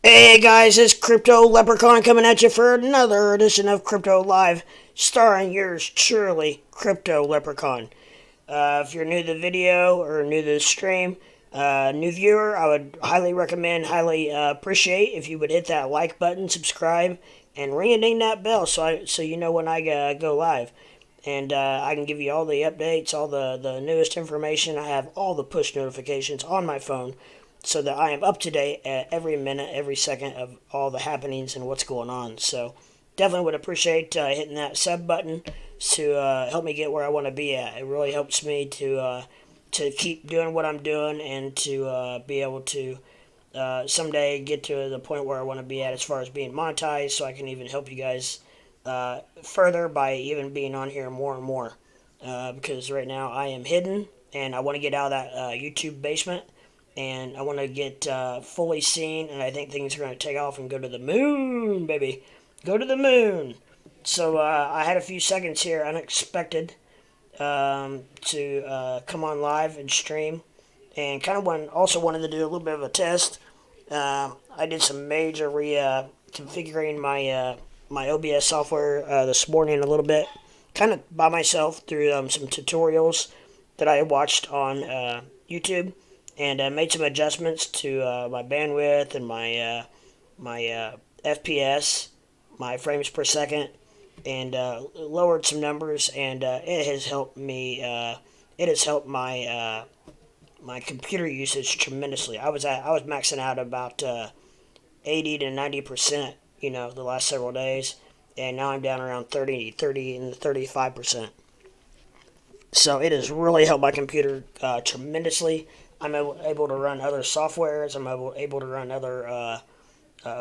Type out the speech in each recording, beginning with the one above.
Hey guys, it's Crypto Leprechaun coming at you for another edition of Crypto Live, starring yours truly, Crypto Leprechaun. If you're new to the video or new to the stream, new viewer, I would highly recommend, highly appreciate if you would hit that like button, subscribe, and ring a ding that bell so you know when I go live. And I can give you all the updates, all the newest information. I have all the push notifications on my phone so that I am up to date at every minute, every second of all the happenings and what's going on. So definitely would appreciate hitting that sub button to help me get where I want to be at. It really helps me to keep doing what I'm doing and to be able to someday get to the point where I want to be at as far as being monetized, so I can even help you guys further by even being on here more and more. Because right now I am hidden and I want to get out of that YouTube basement and I want to get fully seen, and I think things are going to take off and go to the moon, baby. Go to the moon. So I had a few seconds here, unexpected, to come on live and stream, and kind of also wanted to do a little bit of a test. I did some major configuring my OBS software this morning a little bit, kind of by myself through some tutorials that I watched on YouTube, and made some adjustments to my bandwidth and my FPS, my frames per second, and lowered some numbers, and it has helped me. It has helped my computer usage tremendously. I was maxing out about 80 to 90%, the last several days, and now I'm down around 30 and 35%. So it has really helped my computer tremendously. I'm able to run other softwares. I'm able to run other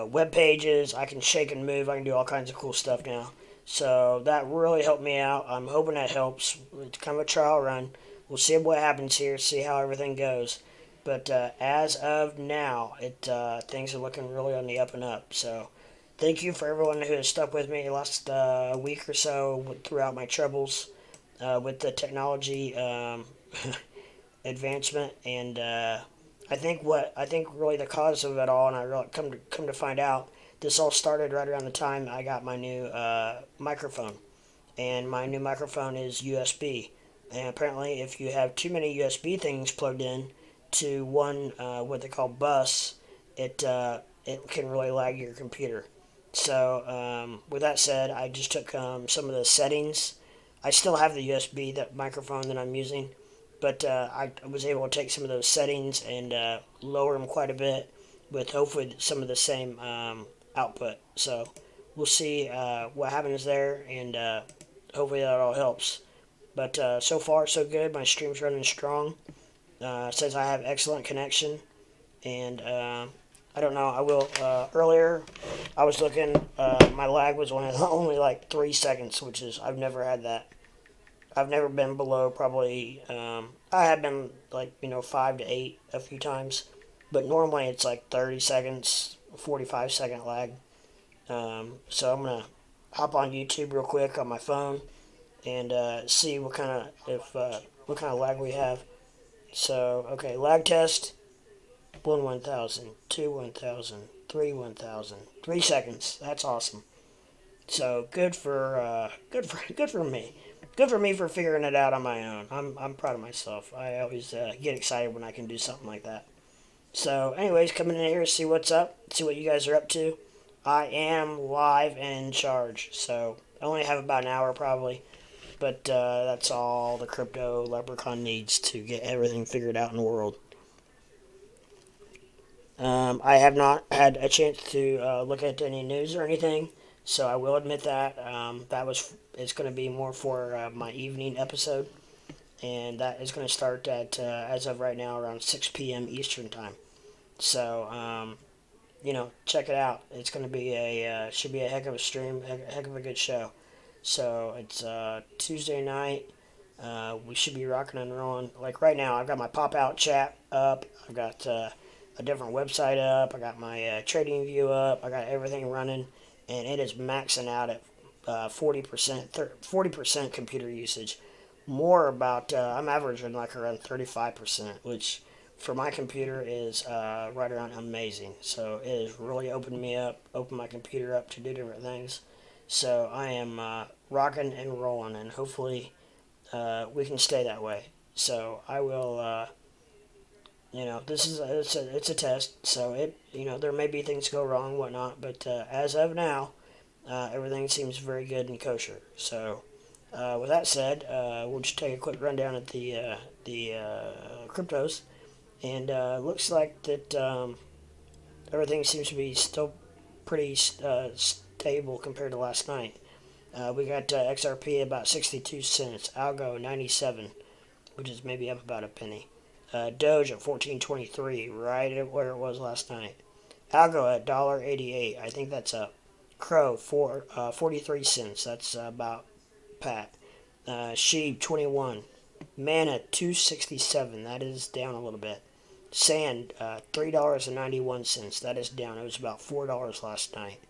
web pages. I can shake and move. I can do all kinds of cool stuff now. So that really helped me out. I'm hoping that helps. It's kind of a trial run. We'll see what happens here, see how everything goes. But as of now, things are looking really on the up and up. So thank you for everyone who has stuck with me the last week or so throughout my troubles with the technology advancement, and I think really the cause of it all, and I really come to find out, this all started right around the time I got my new microphone, and my new microphone is USB. And apparently, if you have too many USB things plugged in to one what they call bus, it can really lag your computer. So with that said, I just took some of the settings. I still have the USB that microphone that I'm using, but I was able to take some of those settings and lower them quite a bit with hopefully some of the same output. So we'll see what happens there, and hopefully that all helps. But so far, so good. My stream's running strong. Says I have excellent connection, and I don't know. I will. Earlier, I was looking. My lag was only like 3 seconds, which is I've never had that. I've never been below probably. I have been like 5 to 8 a few times, but normally it's like 30 seconds, 45-second lag. So I'm gonna hop on YouTube real quick on my phone and see what kind of lag we have. So okay, lag test. 1,000, 1,000, 1,000, 3 seconds. That's awesome. So good for me. Good for me for figuring it out on my own. I'm proud of myself. I always get excited when I can do something like that. So, anyways, coming in here to see what's up, see what you guys are up to. I am live and in charge, so I only have about an hour probably, but that's all the crypto leprechaun needs to get everything figured out in the world. I have not had a chance to look at any news or anything, so I will admit that it's going to be more for my evening episode, and that is going to start at as of right now around 6 p.m. Eastern time. So check it out. It's going to be should be a heck of a stream, heck of a good show. So it's Tuesday night. We should be rocking and rolling. Like right now, I've got my pop out chat up. I've got a different website up. I got my trading view up. I got everything running, and it is maxing out at 40% computer usage. More about I'm averaging like around 35%, which for my computer is right around amazing. So it has really opened my computer up to do different things. So I am rocking and rolling, and hopefully we can stay that way. So I will, this is it's a test. So there may be things go wrong, whatnot, but as of now, everything seems very good and kosher. So with that said, we'll just take a quick rundown at the cryptos, and looks like that everything seems to be still pretty stable compared to last night. We got XRP about 62 cents, Algo 97, which is maybe up about a penny. Doge at 14.23, right at where it was last night. Algo at $1.88, I think that's up. Crow 43 cents, that's about pat. Sheep 21, Mana 267, that is down a little bit. Sand $3.91, that is down. It was about $4 last night.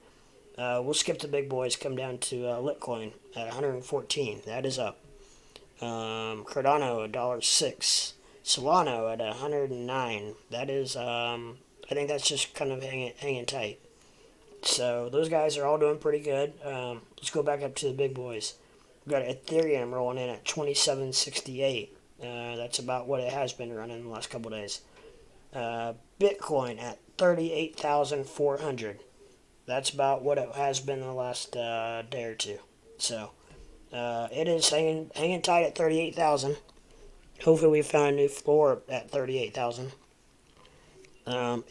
We'll skip the big boys, come down to Litecoin at 114, that is up. Cardano $1.06. Solano at 109, that is I think that's just kind of hanging tight. So those guys are all doing pretty good. Let's go back up to the big boys. We've got Ethereum rolling in at 27.68. That's about what it has been running the last couple days. Bitcoin at 38,400. That's about what it has been the last day or two. So it is hanging tight at 38,000. Hopefully we found a new floor at 38,000.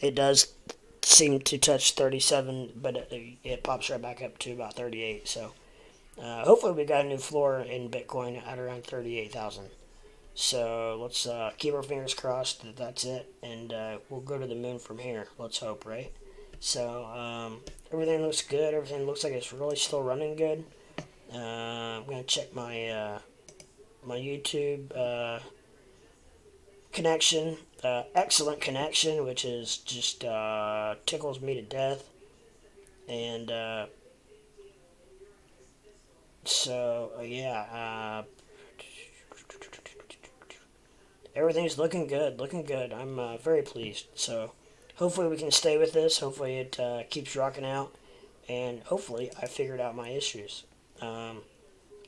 It does seem to touch 37, but it pops right back up to about 38. So hopefully we got a new floor in Bitcoin at around 38,000. So let's keep our fingers crossed that that's it, and we'll go to the moon from here. Let's hope, right? So everything looks good. Everything looks like it's really still running good. I'm gonna check my my YouTube connection. Excellent connection, which is just tickles me to death. And everything's looking good, I'm very pleased. So hopefully we can stay with this. Hopefully it keeps rocking out, and hopefully I figured out my issues.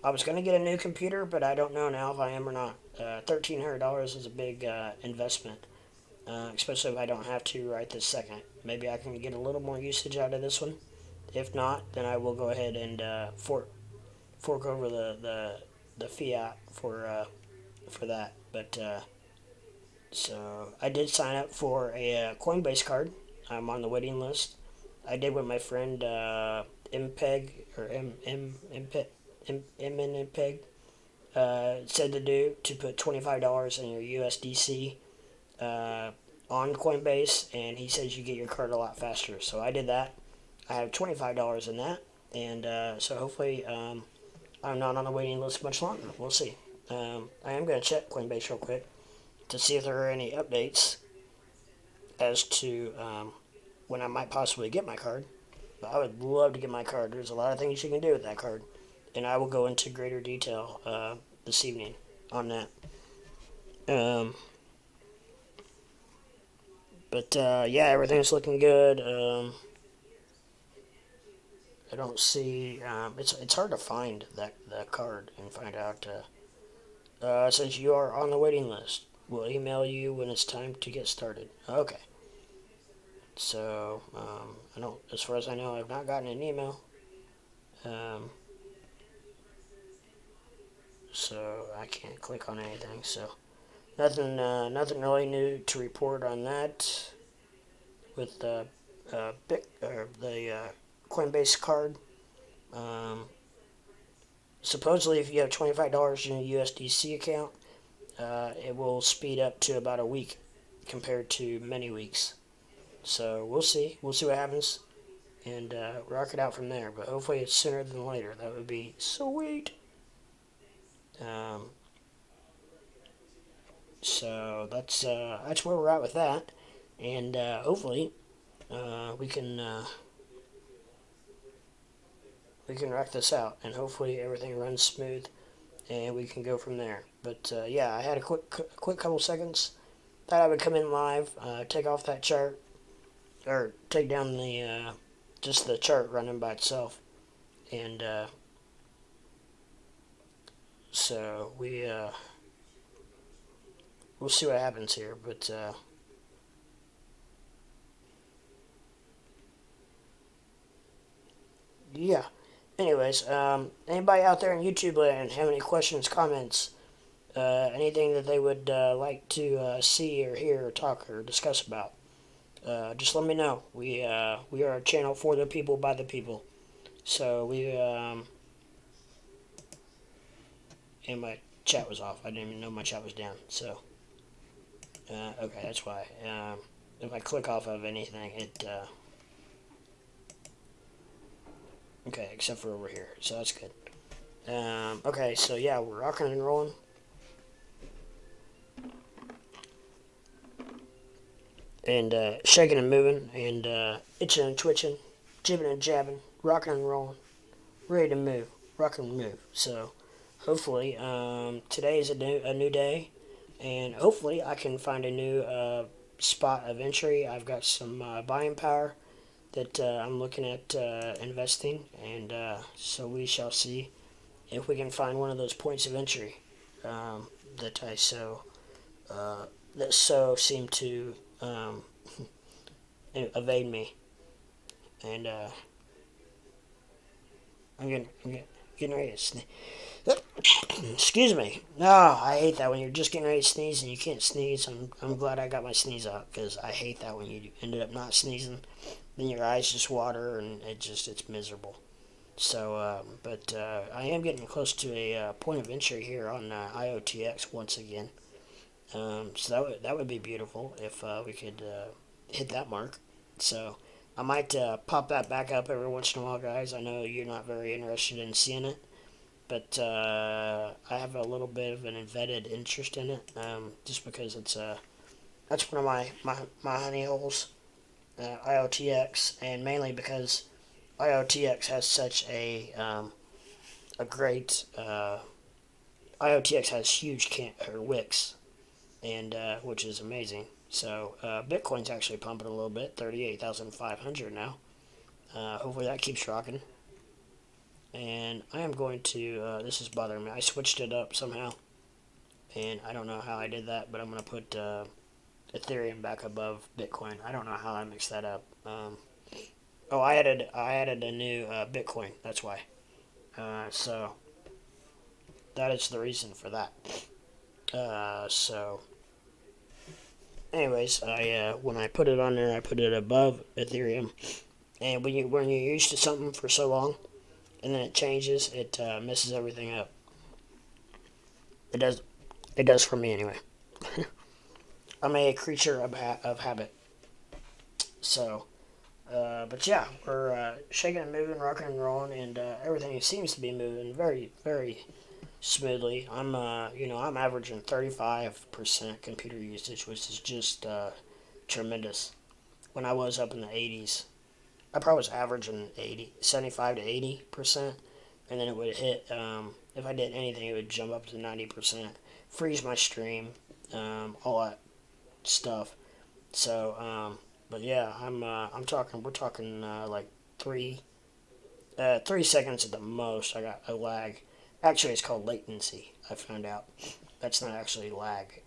I was going to get a new computer, but I don't know now if I am or not. $1,300 is a big investment, especially if I don't have to right this second. Maybe I can get a little more usage out of this one. If not, then I will go ahead and fork over the fiat for that. But so I did sign up for a Coinbase card. I'm on the waiting list. I did what my friend MPEG or MNPEG said to do, to put $25 in your USDC on Coinbase, and he says you get your card a lot faster. So I did that. I have $25 in that, and so hopefully I'm not on the waiting list much longer. We'll see. I am going to check Coinbase real quick to see if there are any updates as to when I might possibly get my card. But I would love to get my card. There's a lot of things you can do with that card, and I will go into greater detail this evening on that. But yeah, everything's looking good. I don't see. It's hard to find that card and find out. Since you are on the waiting list, we'll email you when it's time to get started. Okay. So I don't. As far as I know, I've not gotten an email. So I can't click on anything. So nothing really new to report on that. With the Coinbase card. Supposedly, if you have $25 in your USDC account, it will speed up to about a week compared to many weeks. So we'll see. We'll see what happens, and rock it out from there. But hopefully it's sooner than later. That would be sweet. So that's where we're at with that, and hopefully we can rock this out, and hopefully everything runs smooth, and we can go from there. But yeah, I had a quick couple seconds thought I would come in live, take off that chart, or take down the just the chart running by itself, and so we'll see what happens here, but yeah. Anyways, anybody out there in YouTube land have any questions, comments, anything that they would like to see or hear or talk or discuss about? Just let me know. We are a channel for the people, by the people. So and my chat was off. I didn't even know my chat was down. So, okay, that's why. If I click off of anything, it, okay, except for over here. So that's good. Okay, so yeah, we're rocking and rolling. And shaking and moving, and itching and twitching, jibbing and jabbing, rocking and rolling, ready to move, rock and move. So hopefully today is a new day, and hopefully I can find a new spot of entry. I've got some buying power that I'm looking at investing, and so we shall see if we can find one of those points of entry that I that seem to evade me, and I'm getting ready to sneeze. Excuse me. No, I hate that when you're just getting ready to sneeze and you can't sneeze. I'm glad I got my sneeze out, because I hate that when you ended up not sneezing, then your eyes just water and it's miserable. So, but I am getting close to a point of entry here on IOTX once again. So that would be beautiful if we could hit that mark. So I might pop that back up every once in a while, guys. I know you're not very interested in seeing it, but I have a little bit of an embedded interest in it, just because that's one of my honey holes, IOTX, and mainly because IOTX has such a great IOTX has huge wicks, and which is amazing. So Bitcoin's actually pumping a little bit, 38,500 now. Hopefully that keeps rocking. And I am going to, this is bothering me. I switched it up somehow, and I don't know how I did that, but I'm going to put Ethereum back above Bitcoin. I don't know how I mixed that up. Oh, I added a new Bitcoin. That's why. So that is the reason for that. So anyways, I when I put it on there, I put it above Ethereum. And when you're used to something for so long, and then it changes, it messes everything up. It does for me anyway. I'm a creature of habit. So, but yeah, we're shaking and moving, rocking and rolling, and everything seems to be moving very, very smoothly. I'm averaging 35% computer usage, which is just tremendous. When I was up in the 80s, I probably was averaging 75 to 80%, and then it would hit, if I did anything, it would jump up to 90%, freeze my stream, all that stuff. So, but yeah, we're talking like 3 seconds at the most. I got a lag. Actually, it's called latency, I found out. That's not actually lag.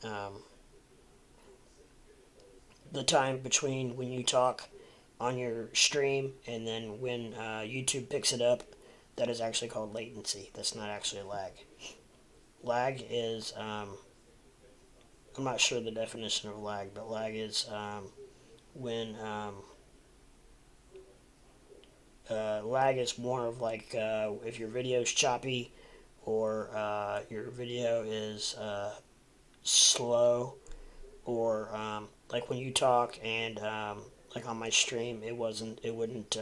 The time between when you talk on your stream and then when YouTube picks it up, that is actually called latency. That's not actually lag. Lag is, I'm not sure the definition of lag, but lag is when, lag is more of like if your video is choppy, or your video is slow, or like when you talk and like on my stream, it wouldn't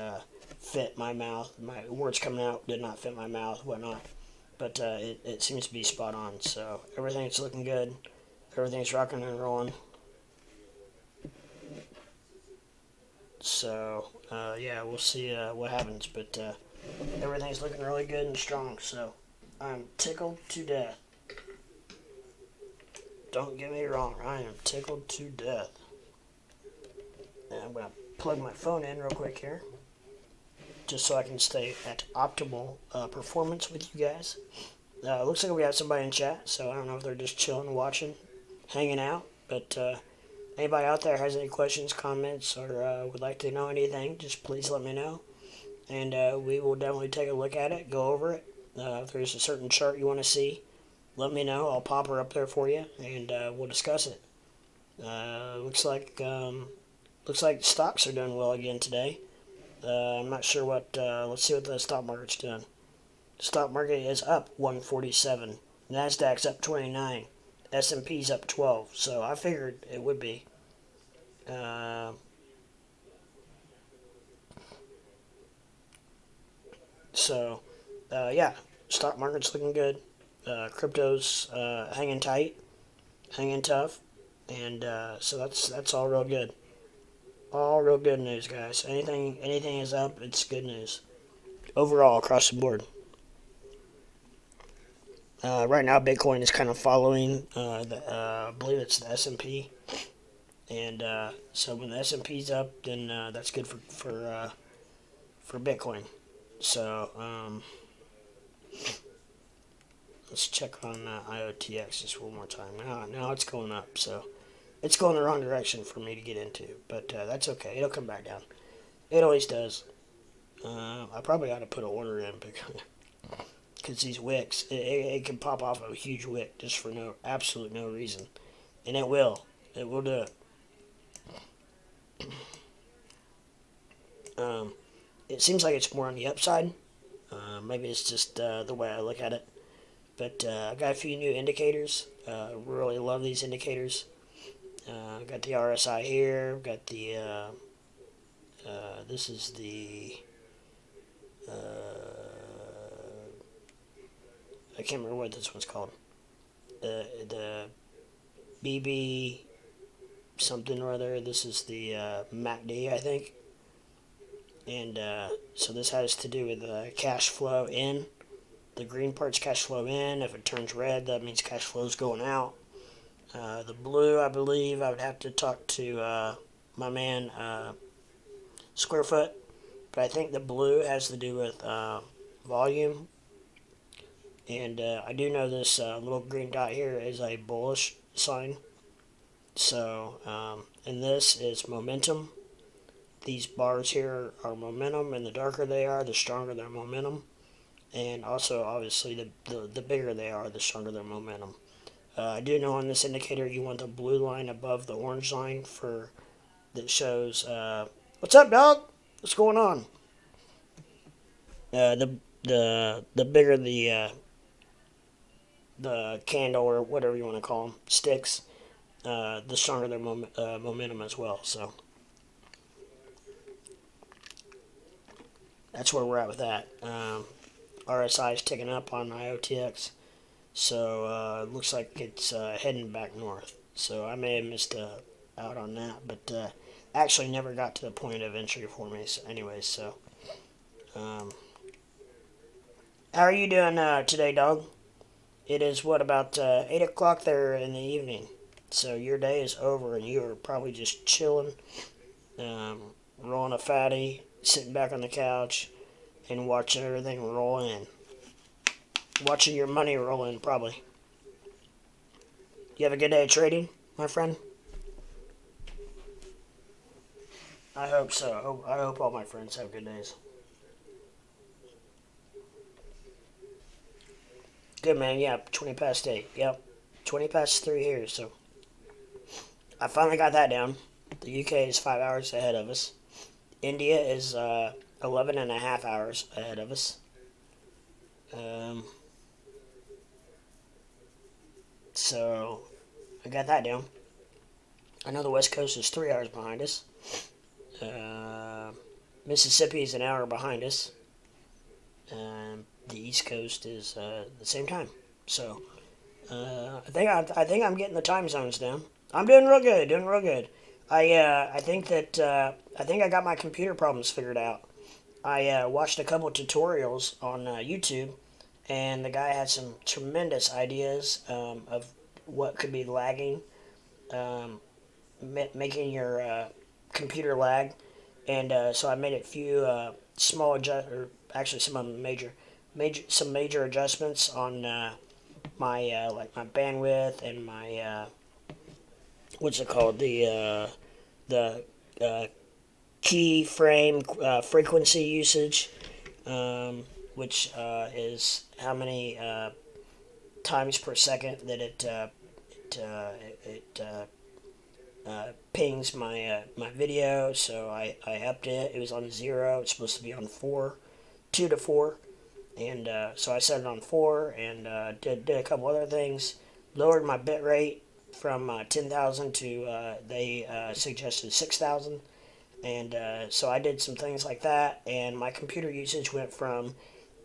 fit my mouth. My words coming out did not fit my mouth, whatnot. But it seems to be spot on. So everything's looking good. Everything's rocking and rolling. So yeah, we'll see what happens. But everything's looking really good and strong. So I'm tickled to death. Don't get me wrong, I am tickled to death. And I'm going to plug my phone in real quick here, just so I can stay at optimal performance with you guys. Looks like we have somebody in chat, so I don't know if they're just chilling, watching, hanging out. But anybody out there has any questions, comments, or would like to know anything, just please let me know. And we will definitely take a look at it, go over it. If there's a certain chart you want to see, let me know. I'll pop her up there for you, and we'll discuss it. Looks like stocks are doing well again today. I'm not sure what. Let's see what the stock market's doing. The stock market is up 147. Nasdaq's up 29. S&P's up 12. So I figured it would be. Yeah, stock market's looking good. Crypto's hanging tight, hanging tough, and so that's all real good. All real good news, guys. Anything is up, it's good news. Overall, across the board. Right now, Bitcoin is kind of following, I believe it's the S&P. And so when the S&P's up, then that's good for Bitcoin. So let's check on IOTX just one more time. Now it's going up, so it's going the wrong direction for me to get into, but that's okay. It'll come back down. It always does. I probably ought to put an order in because these wicks, it can pop off a huge wick just for absolute no reason, and it will. It will do it. It seems like it's more on the upside. Maybe it's just the way I look at it. But I've got a few new indicators. Really love these indicators. Got the RSI here. Got the this is the I can't remember what this one's called. The BB something or other. This is the MACD, I think. And so this has to do with cash flow in. The green part's cash flow in. If it turns red, that means cash flow's going out. The blue, I believe, I would have to talk to my man Squarefoot, but I think the blue has to do with volume. And I do know this little green dot here is a bullish sign. So, and this is momentum. These bars here are momentum, and the darker they are, the stronger their momentum. And also, obviously, the bigger they are, the stronger their momentum. I do know on this indicator you want the blue line above the orange line that shows, what's up, dog? What's going on? The bigger the candle or whatever you want to call them sticks, the stronger their momentum as well. So that's where we're at with that. RSI is ticking up on IOTX, so it looks like it's heading back north. So I may have missed out on that, but actually never got to the point of entry for me. So anyways, so how are you doing today, dog? It is about 8 o'clock there in the evening. So your day is over, and you are probably just chilling, rolling a fatty, sitting back on the couch, and watching everything roll in. Watching your money roll in, probably. You have a good day of trading, my friend? I hope so. I hope all my friends have good days. Good, man. Yeah, 20 past 8. Yep. 20 past 3 here, so I finally got that down. The UK is 5 hours ahead of us. India is 11 and a half hours ahead of us. So I got that down. I know the West Coast is 3 hours behind us. Mississippi is an hour behind us. The East Coast is the same time. So I think I'm getting the time zones down. I'm doing real good. I think I got my computer problems figured out. I watched a couple of tutorials on YouTube, and the guy had some tremendous ideas of what could be lagging, making your computer lag, and so I made a few small or actually some of them major adjustments on my like my bandwidth and my what's it called, the uh, key frame frequency usage, which is how many times per second that it pings my video. So I upped it. It was on 0. It's supposed to be on 4, 2 to 4, and so I set it on 4 and did a couple other things. Lowered my bit rate from 10,000 to they suggested 6,000. And so I did some things like that, and my computer usage went from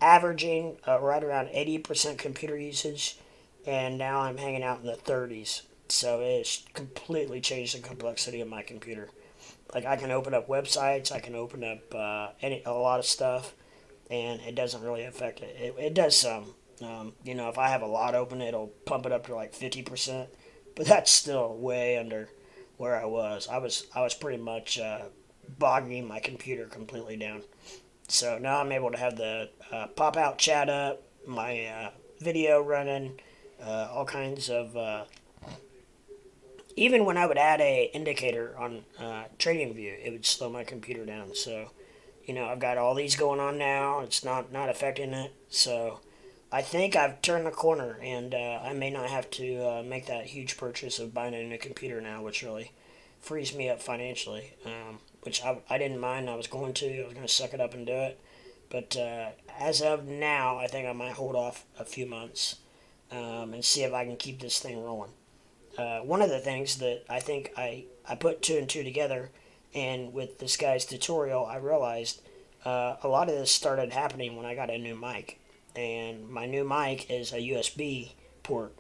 averaging right around 80% computer usage, and now I'm hanging out in the 30s. So it's completely changed the complexity of my computer. Like, I can open up websites, I can open up a lot of stuff, and it doesn't really affect it. It does some. If I have a lot open, it'll pump it up to like 50%, but that's still way under where I was. I was pretty much bogging my computer completely down. So now I'm able to have the pop out chat up, my video running, all kinds of. Even when I would add a indicator on TradingView, it would slow my computer down. So, I've got all these going on now. It's not affecting it. So, I think I've turned the corner, and I may not have to make that huge purchase of buying a new computer now, which really frees me up financially. Which I didn't mind. I was going to suck it up and do it. But as of now, I think I might hold off a few months and see if I can keep this thing rolling. One of the things that I think I put two and two together, and with this guy's tutorial, I realized a lot of this started happening when I got a new mic. And my new mic is a USB port.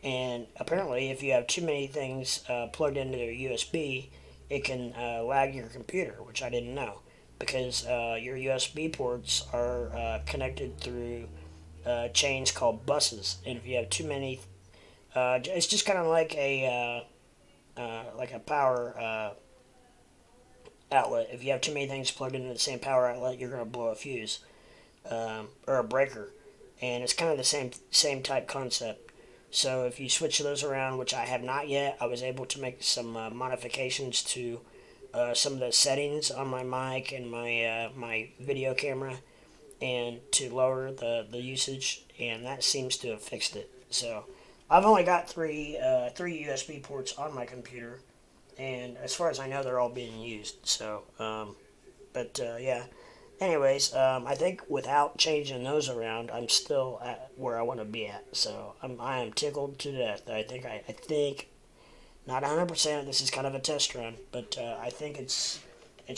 And apparently, if you have too many things plugged into their USB, it can lag your computer, which I didn't know, because your USB ports are connected through chains called buses, and if you have too many, it's just kind of like a power outlet. If you have too many things plugged into the same power outlet, you're going to blow a fuse or a breaker, and it's kind of the same type concept. So if you switch those around, which I have not yet, I was able to make some modifications to some of the settings on my mic and my video camera, and to lower the usage, and that seems to have fixed it. So I've only got three USB ports on my computer, and as far as I know, they're all being used. So, yeah. Anyways, I think without changing those around, I'm still at where I want to be at. So I am tickled to death. I think not 100%. This is kind of a test run, but I think it's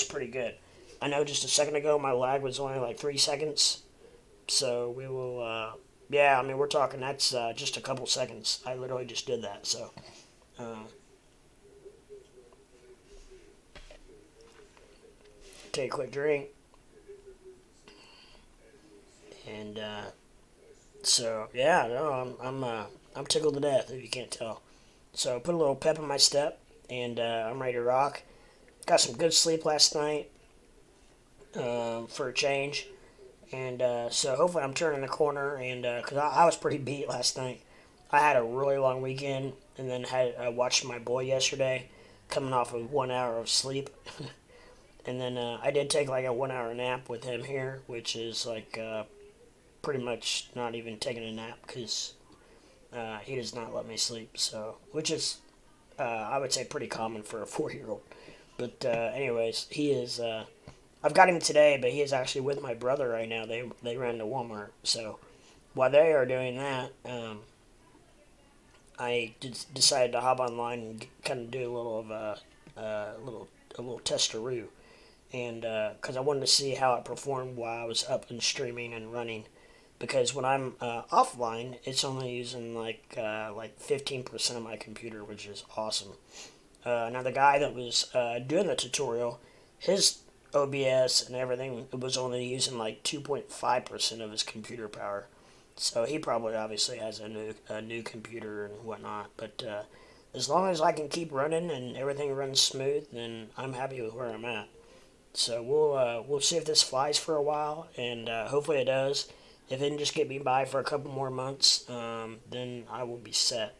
pretty good. I know just a second ago my lag was only like 3 seconds. So we will. Yeah, I mean, we're talking. That's just a couple seconds. I literally just did that. So. Take a quick drink. And so yeah, no, I'm tickled to death if you can't tell. So put a little pep in my step, and I'm ready to rock. Got some good sleep last night for a change, and so hopefully I'm turning the corner. And because I was pretty beat last night, I had a really long weekend, and then I watched my boy yesterday, coming off of 1 hour of sleep. And then I did take like a 1 hour nap with him here, which is like pretty much not even taking a nap, because he does not let me sleep. So, which is I would say pretty common for a 4-year-old. But anyways, he is. I've got him today, but he is actually with my brother right now. They ran to Walmart. So while they are doing that, I decided to hop online and kind of do a little of a little testaroo, and because I wanted to see how it performed while I was up and streaming and running. Because when I'm offline, it's only using like 15% of my computer, which is awesome. Now the guy that was doing the tutorial, his OBS and everything, was only using like 2.5% of his computer power. So he probably obviously has a new computer and whatnot. But as long as I can keep running and everything runs smooth, then I'm happy with where I'm at. So we'll see if this flies for a while, and hopefully it does. If it can just get me by for a couple more months, then I will be set.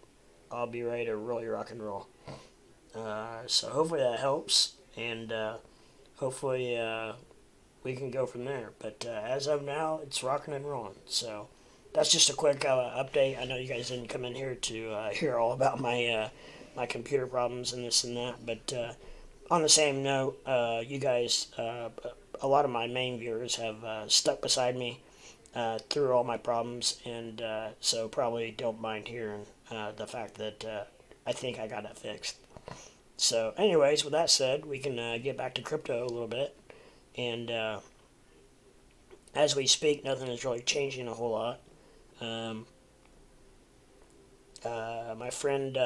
I'll be ready to really rock and roll. So hopefully that helps, and hopefully we can go from there. But as of now, it's rocking and rolling. So that's just a quick update. I know you guys didn't come in here to hear all about my computer problems and this and that, but on the same note, you guys, a lot of my main viewers have stuck beside me through all my problems, and so probably don't mind hearing the fact that I think I got it fixed. So, anyways, with that said, we can get back to crypto a little bit, and as we speak, nothing is really changing a whole lot. My friend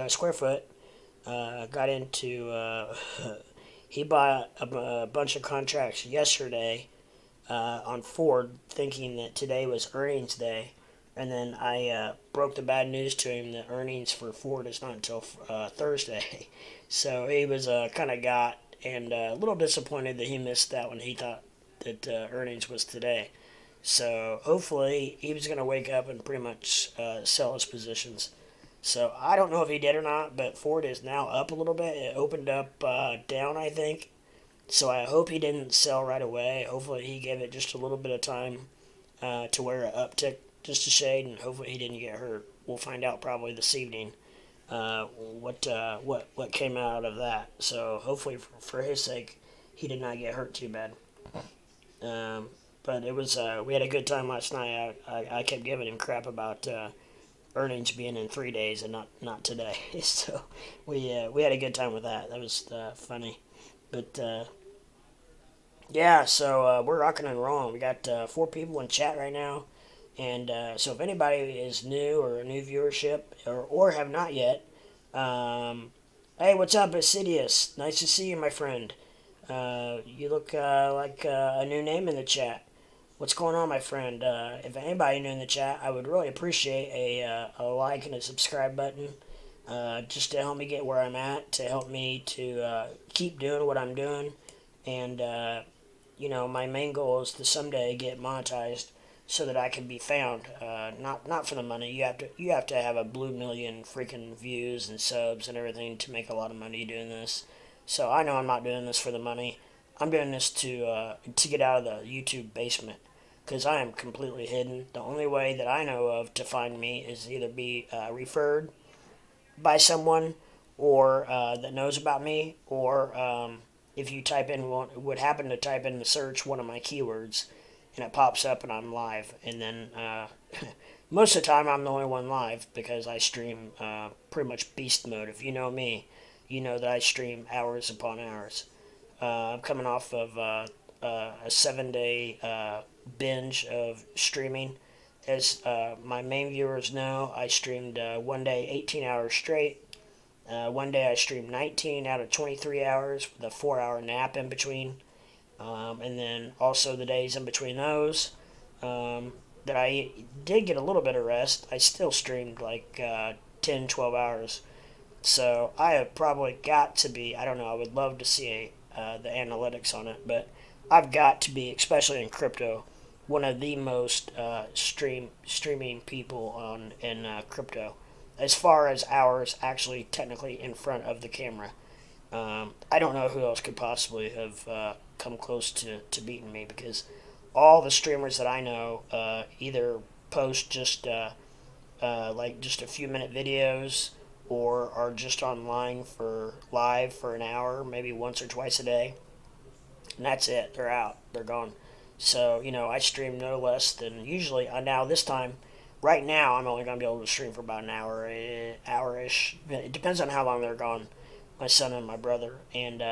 Squarefoot got into he bought a bunch of contracts yesterday on Ford, thinking that today was earnings day, and then I broke the bad news to him that earnings for Ford is not until Thursday. So he was kind of got and a little disappointed that he missed that one. He thought that earnings was today. So hopefully he was going to wake up and pretty much sell his positions. So I don't know if he did or not, but Ford is now up a little bit. It opened up down, I think. So I hope he didn't sell right away. Hopefully he gave it just a little bit of time to where it uptick just a shade, and hopefully he didn't get hurt. We'll find out probably this evening what came out of that. So hopefully for his sake, he did not get hurt too bad. But it was we had a good time last night. I kept giving him crap about earnings being in 3 days and not today. So we had a good time with that. That was funny. But yeah, so we're rocking and rolling. We got 4 people in chat right now, and so if anybody is new or a new viewership or have not yet, hey, what's up, Assidious? Nice to see you, my friend. You look like a new name in the chat. What's going on, my friend? If anybody new in the chat, I would really appreciate a like and a subscribe button, just to help me get where I'm at, to help me to keep doing what I'm doing, and my main goal is to someday get monetized so that I can be found. Not for the money. You have to have a blue million freaking views and subs and everything to make a lot of money doing this. So I know I'm not doing this for the money. I'm doing this to get out of the YouTube basement, because I am completely hidden. The only way that I know of to find me is either be referred by someone or that knows about me, or if you type in would happen to type in the search one of my keywords, and it pops up and I'm live. And then most of the time I'm the only one live, because I stream pretty much beast mode. If you know me, you know that I stream hours upon hours. I'm coming off of a 7-day binge of streaming. As my main viewers know, I streamed one day 18 hours straight. One day I streamed 19 out of 23 hours with a 4-hour nap in between. And then also the days in between those that I did get a little bit of rest, I still streamed like 10, 12 hours. So I have probably got to be, I don't know, I would love to see the analytics on it, but I've got to be, especially in crypto, one of the most streaming people in crypto, as far as hours actually technically in front of the camera. I don't know who else could possibly have come close to beating me, because all the streamers that I know either post just like just a few minute videos, or are just online for live for an hour, maybe once or twice a day, and that's it. They're out. They're gone. So I stream no less than usually. Now this time, right now, I'm only gonna be able to stream for about an hour, hour-ish. It depends on how long they're gone. My son and my brother, and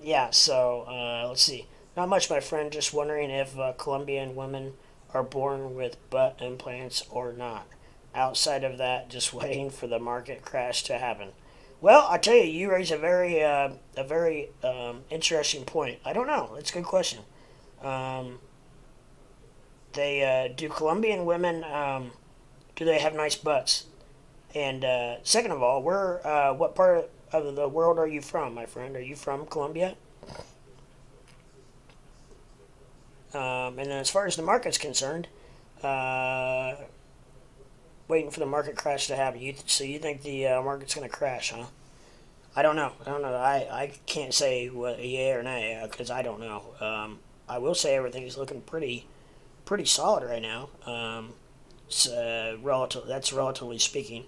yeah. So let's see. Not much, my friend. Just wondering if Colombian women are born with butt implants or not. Outside of that, just waiting for the market crash to happen. Well, I tell you, you raise a very interesting point. I don't know. It's a good question. do Colombian women do they have nice butts? And second of all, what part of the world are you from, my friend? Are you from Colombia? And then as far as the market's concerned, uh, waiting for the market crash to happen. So you think the market's going to crash, huh? I don't know. I don't know. I can't say what yay or nay because I don't know. I will say everything's looking pretty solid right now. That's relatively speaking,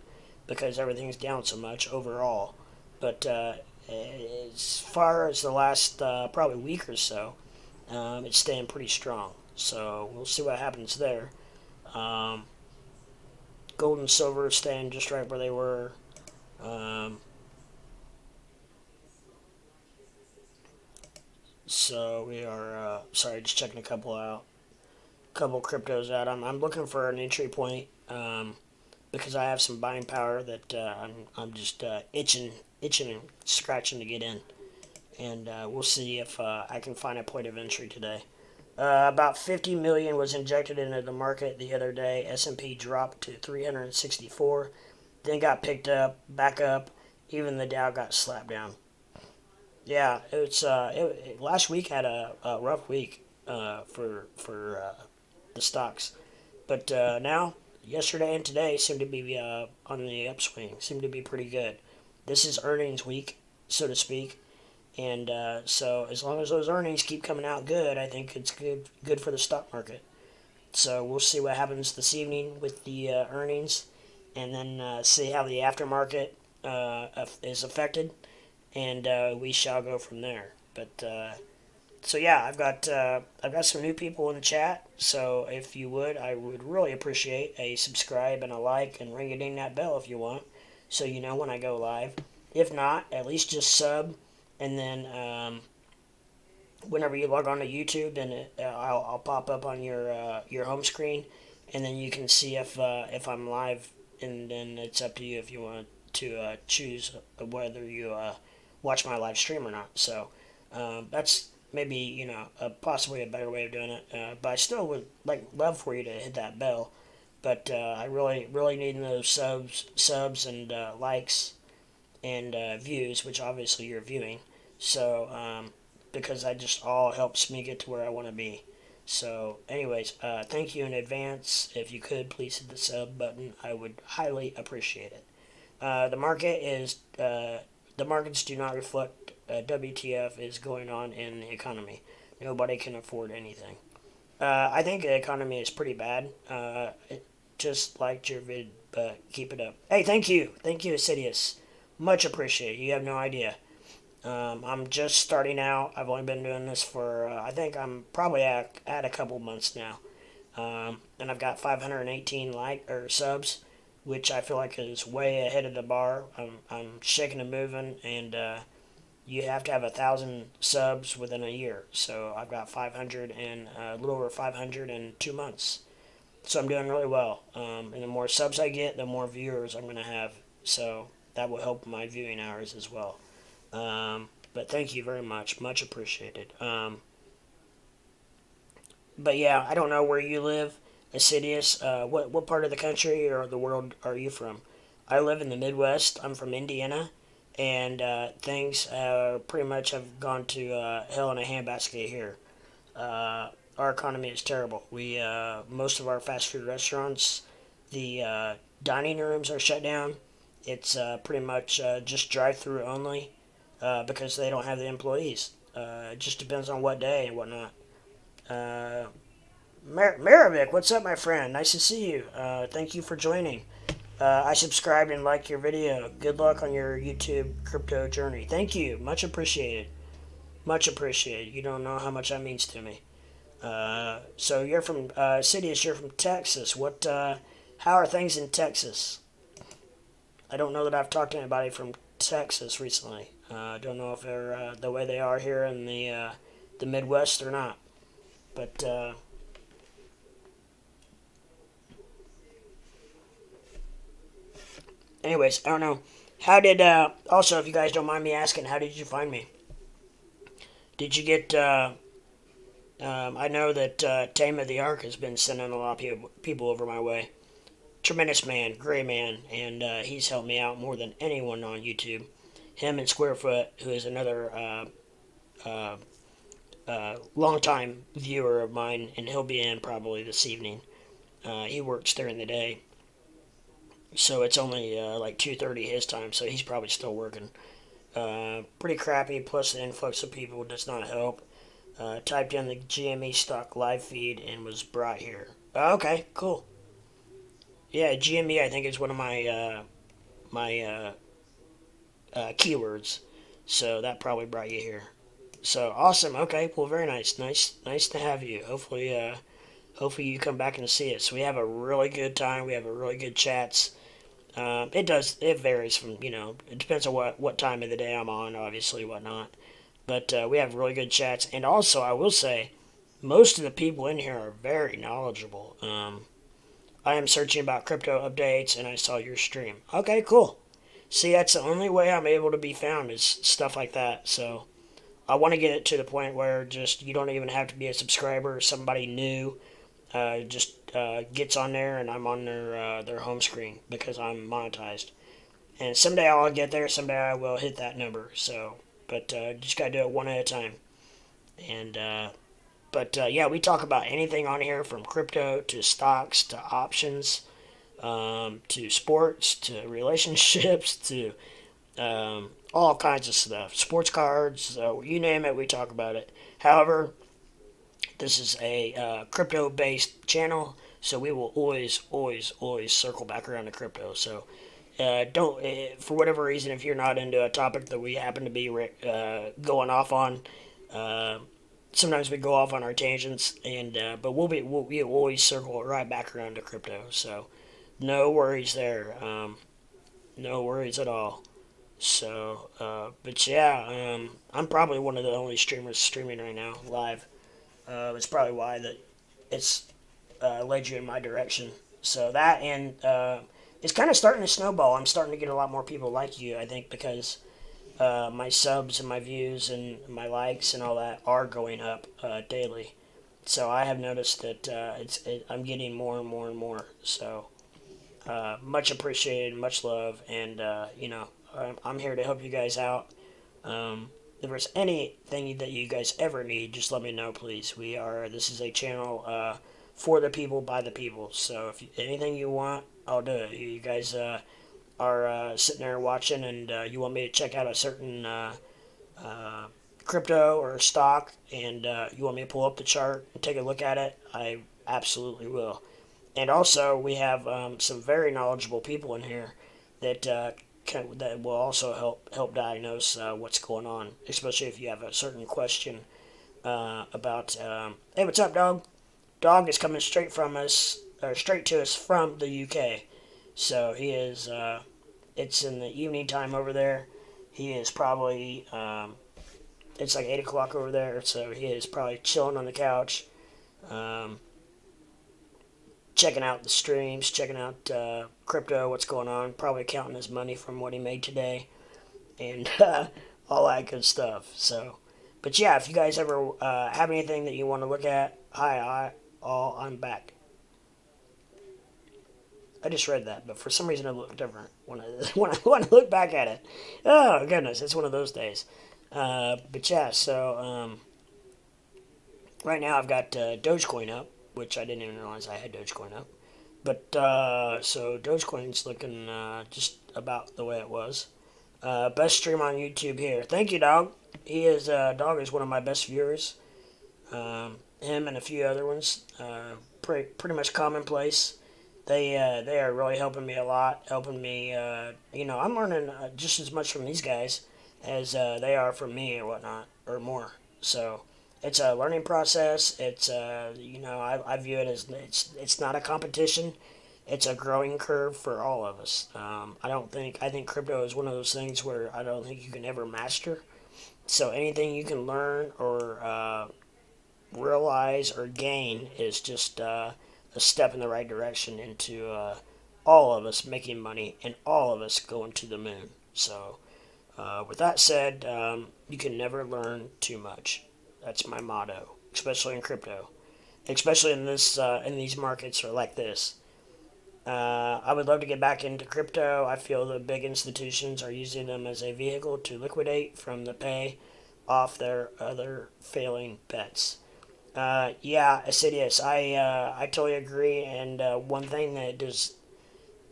because everything's down so much overall. But as far as the last probably week or so, it's staying pretty strong. So we'll see what happens there. Um, Gold and silver staying just right where they were. Um, so we are. Sorry, just checking a couple cryptos out. I'm looking for an entry point because I have some buying power that I'm just itching and scratching to get in, and we'll see if I can find a point of entry today. About 50 million was injected into the market the other day. S&P dropped to 364, then got picked up, back up. Even the Dow got slapped down. Yeah, last week had a rough week for the stocks, but now yesterday and today seem to be on the upswing. Seem to be pretty good. This is earnings week, so to speak. And so as long as those earnings keep coming out good, I think it's good for the stock market. So we'll see what happens this evening with the earnings, and then see how the aftermarket is affected, and we shall go from there. But so yeah, I've got some new people in the chat. So if you would, I would really appreciate a subscribe and a like, and ring a ding that bell if you want, so you know when I go live. If not, at least just sub, and then whenever you log on to YouTube, then I'll pop up on your home screen, and then you can see if I'm live, and then it's up to you if you want to choose whether you watch my live stream or not. So that's maybe possibly a better way of doing it. But I still would love for you to hit that bell. But I really need those subs and likes and views, which obviously you're viewing. So because that just all helps me get to where I want to be. So, anyways, thank you in advance. If you could please hit the sub button, I would highly appreciate it. The markets do not reflect WTF is going on in the economy. Nobody can afford anything. I think the economy is pretty bad. Just liked your vid, but keep it up. Hey, thank you, Assidious. Much appreciated. You have no idea. I'm just starting out. I've only been doing this for I think I'm probably at a couple months now, and I've got 518 subs, which I feel like is way ahead of the bar. I'm shaking and moving, and you have to have 1,000 subs within a year. So I've got 500 and a little over 500 in 2 months. So I'm doing really well. And the more subs I get, the more viewers I'm going to have. So that will help my viewing hours as well. But thank you very much. Much appreciated. But yeah, I don't know where you live, Assidious. What part of the country or the world are you from? I live in the Midwest. I'm from Indiana. And things pretty much have gone to hell in a handbasket here. Our economy is terrible. Most of our fast food restaurants, the dining rooms are shut down. It's pretty much just drive-through only because they don't have the employees. It just depends on what day and whatnot. Maravik, what's up, my friend? Nice to see you. Thank you for joining. I subscribed and liked your video. Good luck on your YouTube crypto journey. Thank you. Much appreciated. Much appreciated. You don't know how much that means to me. So you're from Sidious, you're from Texas. How are things in Texas? I don't know that I've talked to anybody from Texas recently. I don't know if they're the way they are here in the Midwest or not. But anyways, I don't know. How did also, if you guys don't mind me asking, how did you find me? Did you get I know that Tame of the Ark has been sending a lot of people over my way. Tremendous man, great man, and he's helped me out more than anyone on YouTube. Him and Squarefoot, who is another uh, longtime viewer of mine, and he'll be in probably this evening. He works during the day, so it's only like 2:30 his time, so he's probably still working. Pretty crappy. Plus, the influx of people does not help. Typed in the GME stock live feed and was brought here. Okay, cool. Yeah, GME I think is one of my keywords, so that probably brought you here. So awesome. Okay, well, very nice. Nice to have you. Hopefully you come back and see us. We have a really good time. We have a really good chats. It varies from, it depends on what time of the day I'm on, obviously, whatnot. But we have really good chats. And also, I will say, most of the people in here are very knowledgeable. I am searching about crypto updates, and I saw your stream. Okay, cool. See, that's the only way I'm able to be found is stuff like that. So I want to get it to the point where just you don't even have to be a subscriber. Somebody new just gets on there, and I'm on their home screen because I'm monetized. And someday I'll get there. Someday I will hit that number. So, but just gotta do it one at a time. And yeah, we talk about anything on here from crypto to stocks to options, to sports to relationships to all kinds of stuff. Sports cards, you name it, we talk about it. However, this is a crypto based channel, so we will always circle back around to crypto. So don't, for whatever reason, if you're not into a topic that we happen to be going off on, uh, sometimes we go off on our tangents, and but we always circle right back around to crypto. So no worries there. No worries at all. So, but yeah, I'm probably one of the only streamers streaming right now live. It's probably why that it's led you in my direction. So that and it's kind of starting to snowball. I'm starting to get a lot more people like you, I think, because my subs and my views and my likes and all that are going up daily. So I have noticed that I'm getting more and more and more. So much appreciated, much love, and I'm here to help you guys out. If there's anything that you guys ever need, just let me know, please. This is a channel for the people, by the people. So if anything you want, I'll do it. You guys are sitting there watching and you want me to check out a certain crypto or stock and you want me to pull up the chart and take a look at it, I absolutely will. And also, we have some very knowledgeable people in here that that will also help diagnose what's going on, especially if you have a certain question about. Hey, what's up, dog? Dog is coming straight to us from the UK. So he is. It's in the evening time over there. He is probably. It's like 8 o'clock over there, so he is probably chilling on the couch. Checking out the streams, checking out crypto, what's going on, probably counting his money from what he made today, and all that good stuff. So, but yeah, if you guys ever have anything that you want to look at, I'm back. I just read that, but for some reason it looked different when when I look back at it. Oh goodness, it's one of those days. But yeah, so right now I've got Dogecoin up, which I didn't even realize I had Dogecoin up. But so Dogecoin's looking just about the way it was. Best stream on YouTube here. Thank you, dog. Dog is one of my best viewers. Him and a few other ones. Pretty much commonplace. They are really helping me a lot. Helping me. I'm learning just as much from these guys as they are from me or whatnot or more. So it's a learning process. It's I view it as it's not a competition. It's a growing curve for all of us. I think crypto is one of those things where I don't think you can ever master. So anything you can learn or realize or gain is just a step in the right direction into all of us making money and all of us going to the moon. So with that said, you can never learn too much. That's my motto. especially in crypto, especially in these markets or like this. I would love to get back into crypto. I feel the big institutions are using them as a vehicle to liquidate from the pay off their other failing bets. Yeah, Assidious, I totally agree. And one thing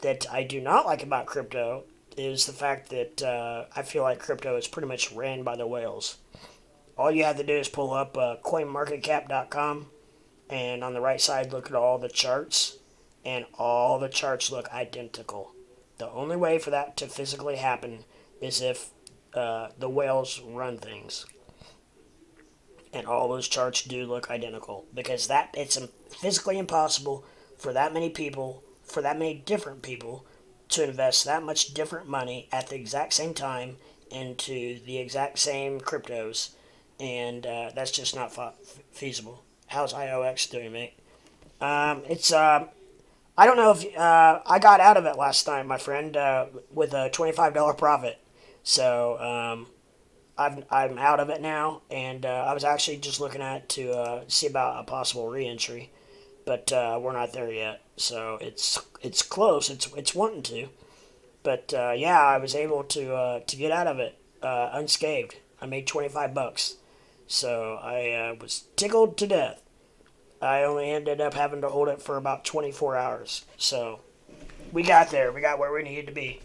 that I do not like about crypto is the fact that I feel like crypto is pretty much ran by the whales. All you have to do is pull up coinmarketcap.com, and on the right side look at all the charts, and all the charts look identical. The only way for that to physically happen is if the whales run things, and all those charts do look identical, because that it's physically impossible for that many people, for that many different people, to invest that much different money at the exact same time into the exact same cryptos, and that's just not feasible. How's IOX doing, mate? It's I don't know if I got out of it last time, my friend, with a $25 profit. So I'm out of it now, and I was actually just looking at to see about a possible reentry, but we're not there yet. So it's close. It's wanting to, but yeah, I was able to get out of it unscathed. I made $25, so I was tickled to death. I only ended up having to hold it for about 24 hours. So we got there. We got where we needed to be.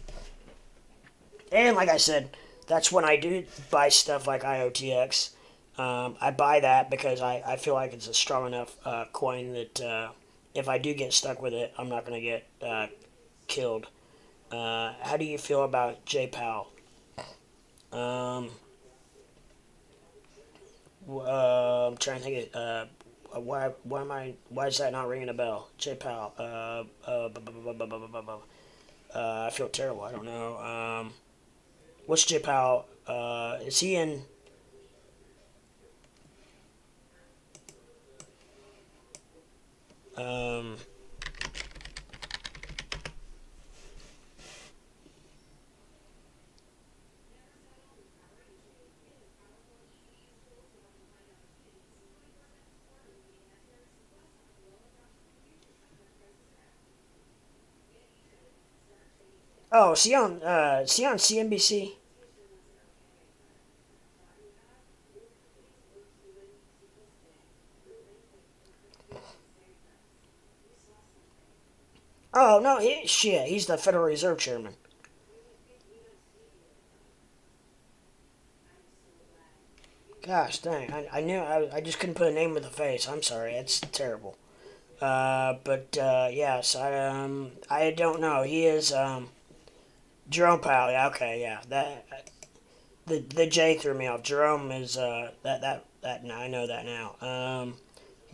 And like I said, that's when I do buy stuff like IOTX. I buy that because I feel like it's a strong enough coin that if I do get stuck with it, I'm not going to get killed. How do you feel about JPAL? Um, I'm trying to think of why is that not ringing a bell? JPAL. I feel terrible. I don't know. What's JPAL? Is he in? Um, oh, is he on CNBC? Oh no, he's the Federal Reserve Chairman. Gosh dang, I knew I just couldn't put a name with a face. I'm sorry, it's terrible. But yes, I don't know. He is Jerome Powell. Yeah, okay, yeah. The J threw me off. Jerome is that now I know that now.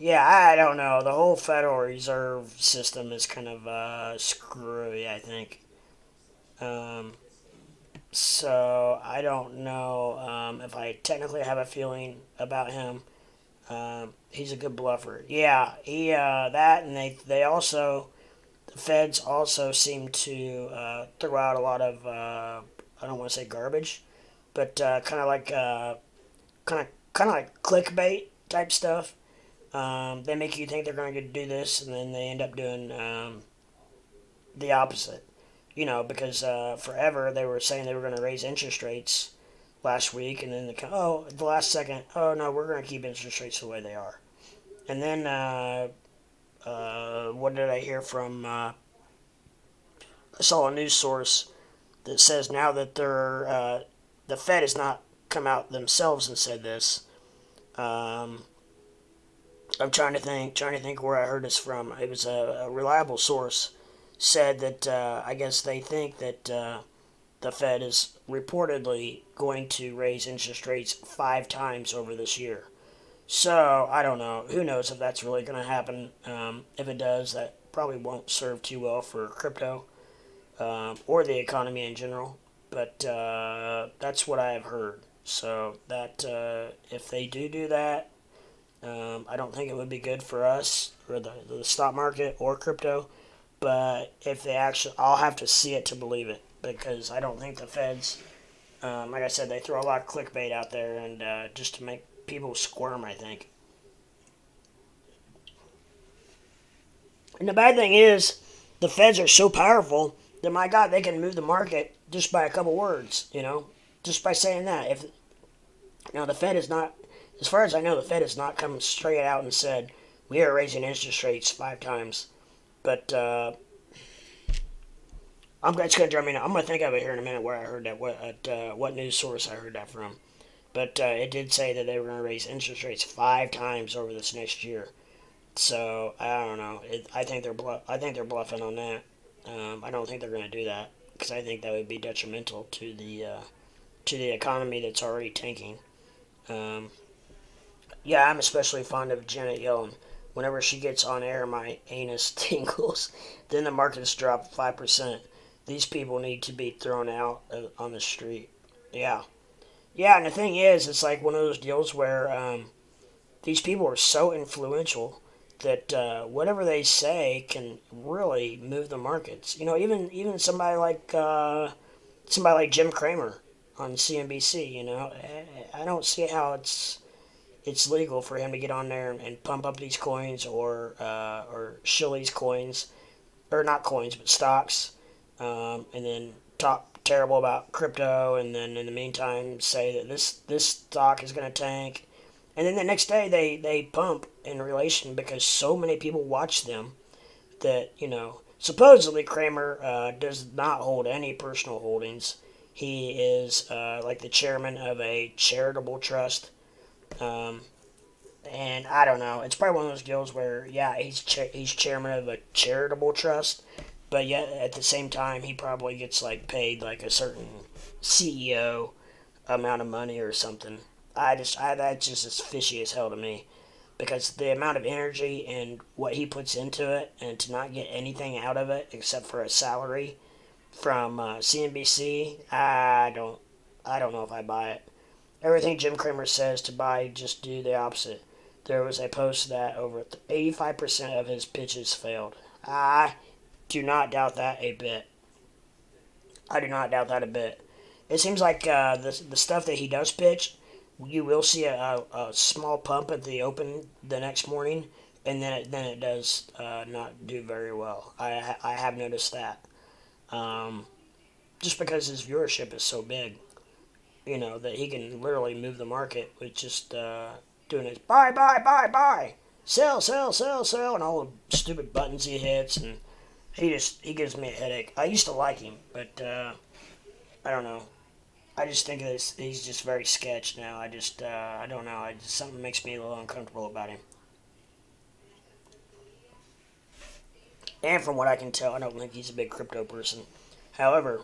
Yeah, I don't know. The whole Federal Reserve system is kind of screwy, I think. Um, so I don't know if I technically have a feeling about him. He's a good bluffer. Yeah, he that, and they also, the feds also seem to throw out a lot of I don't want to say garbage, but kind of like clickbait type stuff. They make you think they're going to do this, and then they end up doing the opposite. You know, because forever they were saying they were going to raise interest rates last week, and then the last second, oh no, we're going to keep interest rates the way they are. And then what did I hear from? I saw a news source that says now that the Fed has not come out themselves and said this. Um, I'm trying to think where I heard this from. It was a reliable source said that I guess they think that the Fed is reportedly going to raise interest rates 5 times over this year. So I don't know. Who knows if that's really going to happen? If it does, that probably won't serve too well for crypto or the economy in general. But that's what I have heard. So that if they do that, I don't think it would be good for us or the stock market or crypto. But if they actually, I'll have to see it to believe it, because I don't think the feds, like I said, they throw a lot of clickbait out there and just to make people squirm, I think. And the bad thing is, the feds are so powerful that, my God, they can move the market just by a couple words, just by saying that. If Now, the Fed is not, as far as I know, the Fed has not come straight out and said, we are raising interest rates 5 times. But it's going to drive me now. I'm going to think of it here in a minute where I heard that, what news source I heard that from. But it did say that they were going to raise interest rates 5 times over this next year. So I don't know. I think they're bluffing on that. I don't think they're going to do that because I think that would be detrimental to the economy that's already tanking. Um, yeah, I'm especially fond of Janet Yellen. Whenever she gets on air, my anus tingles. Then the markets drop 5%. These people need to be thrown out on the street. Yeah. Yeah, and the thing is, it's like one of those deals where these people are so influential that whatever they say can really move the markets. Even somebody like Jim Cramer on CNBC. I don't see how it's legal for him to get on there and pump up these coins or shill these coins, or not coins but stocks, and then talk terrible about crypto, and then in the meantime say that this stock is going to tank, and then the next day they pump in relation because so many people watch them that supposedly Kramer does not hold any personal holdings. He is like the chairman of a charitable trust. Um, and I don't know. It's probably one of those deals where, yeah, he's chairman of a charitable trust, but yet at the same time he probably gets like paid like a certain CEO amount of money or something. That's just as fishy as hell to me because the amount of energy and what he puts into it, and to not get anything out of it except for a salary from CNBC, I don't know if I buy it. Everything Jim Cramer says to buy, just do the opposite. There was a post that over 85% of his pitches failed. I do not doubt that a bit. I do not doubt that a bit. It seems like the stuff that he does pitch, you will see a small pump at the open the next morning, and then it does not do very well. I have noticed that. Um, just because his viewership is so big, that he can literally move the market with just doing his buy, buy, buy, buy, sell, sell, sell, sell, and all the stupid buttons he hits, and he gives me a headache. I used to like him, but I don't know. I just think he's just very sketch now. I don't know. Something makes me a little uncomfortable about him. And from what I can tell, I don't think he's a big crypto person. However,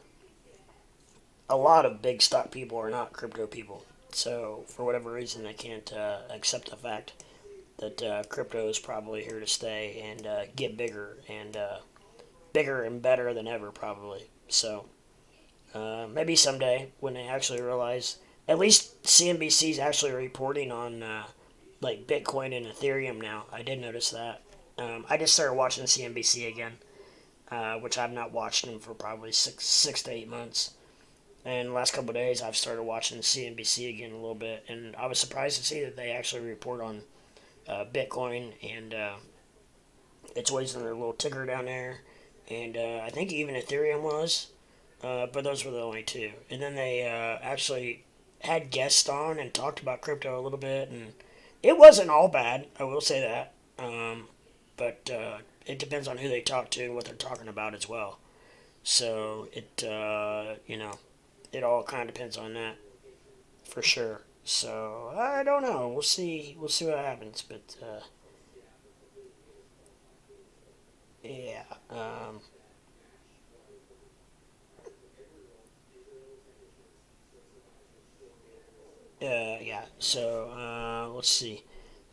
a lot of big stock people are not crypto people. So, for whatever reason, they can't accept the fact that crypto is probably here to stay and get bigger and better than ever, probably. So, maybe someday when they actually realize, at least CNBC is actually reporting on like Bitcoin and Ethereum now. I did notice that. I just started watching CNBC again, which I've not watched them for probably six to 8 months. And the last couple of days, I've started watching CNBC again a little bit, and I was surprised to see that they actually report on Bitcoin, and it's always in their little ticker down there, and I think even Ethereum was, but those were the only two. And then they actually had guests on and talked about crypto a little bit, and it wasn't all bad, I will say that, but it depends on who they talk to and what they're talking about as well. So it all kind of depends on that for sure. So I don't know. We'll see. We'll see what happens. But yeah. Yeah. So let's see.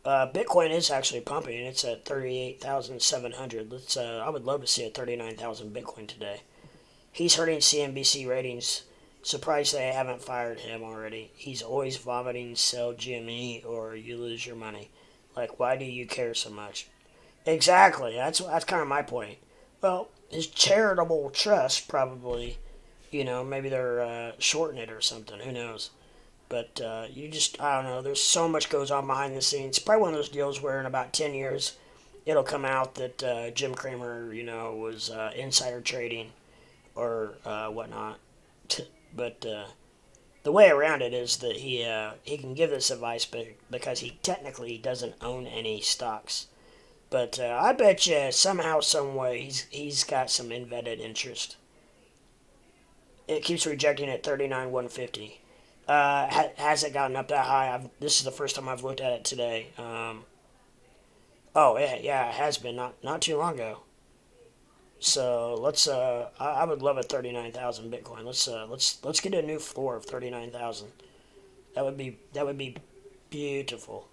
Bitcoin is actually pumping. It's at 38,700. Let's. I would love to see a 39,000 Bitcoin today. He's hurting CNBC ratings. Surprised they haven't fired him already. He's always vomiting, sell GME or you lose your money. Like, why do you care so much? Exactly. That's kind of my point. Well, his charitable trust probably, maybe they're shorting it or something. Who knows? But I don't know. There's so much goes on behind the scenes. Probably one of those deals where in about 10 years, it'll come out that Jim Cramer, was insider trading or whatnot. But the way around it is that he can give this advice, because he technically doesn't own any stocks. But I bet you somehow, some way, he's got some embedded interest. It keeps rejecting at 39,150. Has it gotten up that high? This is the first time I've looked at it today. Oh yeah, it has been not too long ago. So let's. I would love a 39,000 Bitcoin. Let's get a new floor of 39,000. That would be beautiful.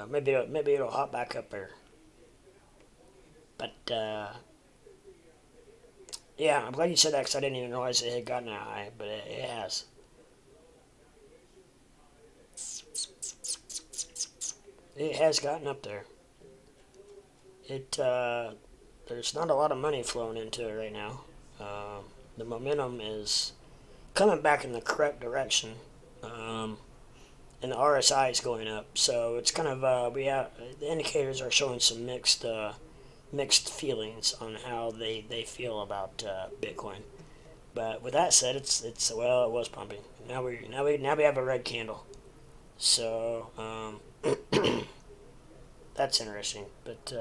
Maybe it'll hop back up there. But yeah, I'm glad you said that, because I didn't even realize it had gotten that high, but it has. It has gotten up there. It There's not a lot of money flowing into it right now. The momentum is coming back in the correct direction, and the RSI is going up. So it's kind of the indicators are showing some mixed feelings on how they feel about Bitcoin. But with that said, it's well, it was pumping. Now we have a red candle. So that's interesting. But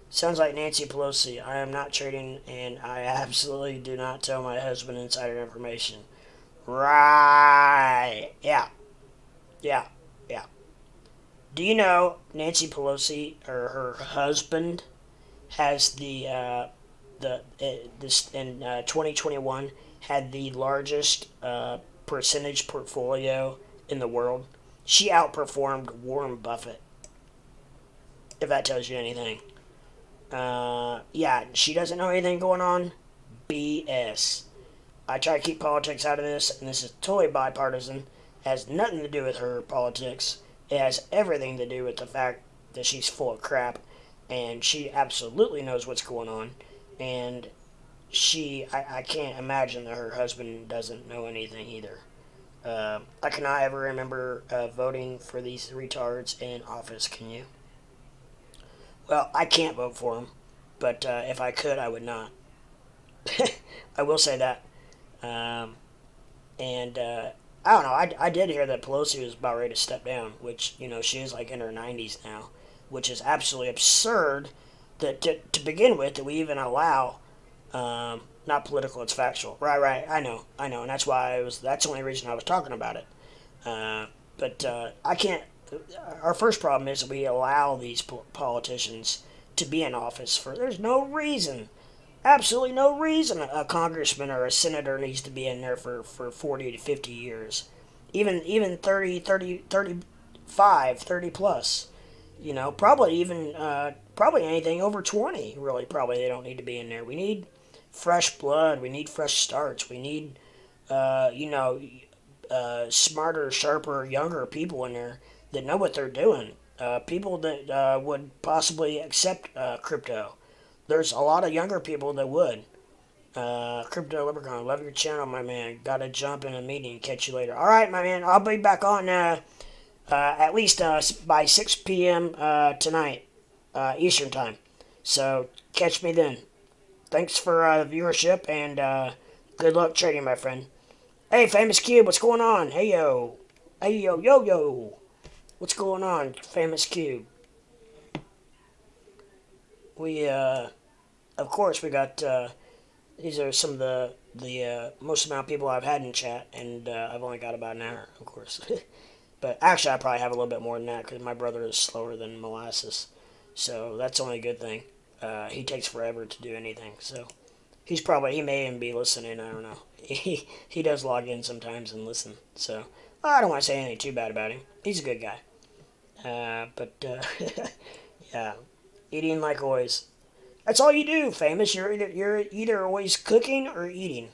sounds like Nancy Pelosi. I am not trading, and I absolutely do not tell my husband insider information. Right? Yeah, yeah, yeah. Do you know Nancy Pelosi, or her husband, has this in 2021 had the largest percentage portfolio in the world? She outperformed Warren Buffett, if that tells you anything. Yeah, she doesn't know anything going on. BS. I try to keep politics out of this, and this is totally bipartisan. It has nothing to do with her politics. It has everything to do with the fact that she's full of crap, and she absolutely knows what's going on. And I can't imagine that her husband doesn't know anything either. I cannot ever remember voting for these retards in office. Can you? Well, I can't vote for them, but if I could, I would not. I will say that. Um, and I don't know. I did hear that Pelosi was about ready to step down, which, she is like in her 90s now, which is absolutely absurd that to begin with, that we even allow. Not political, it's factual. Right. I know. And that's the only reason I was talking about it. But I can't. Our first problem is that we allow these politicians to be in office there's no reason. Absolutely no reason a congressman or a senator needs to be in there for 40 to 50 years. Even 35, 30 plus. Probably anything over 20, really, probably they don't need to be in there. We need fresh blood. We need fresh starts. We need, smarter, sharper, younger people in there that know what they're doing. People that would possibly accept crypto. There's a lot of younger people that would. Crypto Leprechaun, love your channel, my man. Gotta jump in a meeting. Catch you later. All right, my man. I'll be back on at least by 6 p.m. Tonight, Eastern time. So catch me then. Thanks for the viewership, and good luck trading, my friend. Hey, Famous Cube, what's going on? Hey, yo. Hey, yo. What's going on, Famous Cube? Of course, we got, these are some of the most amount of people I've had in chat, and I've only got about an hour, of course. But actually, I probably have a little bit more than that, because my brother is slower than molasses. So that's only a good thing. He takes forever to do anything, so he may even be listening, I don't know. He does log in sometimes and listen, so I don't want to say anything too bad about him. He's a good guy. But yeah, eating like always. That's all you do, Famous. You're either always cooking or eating.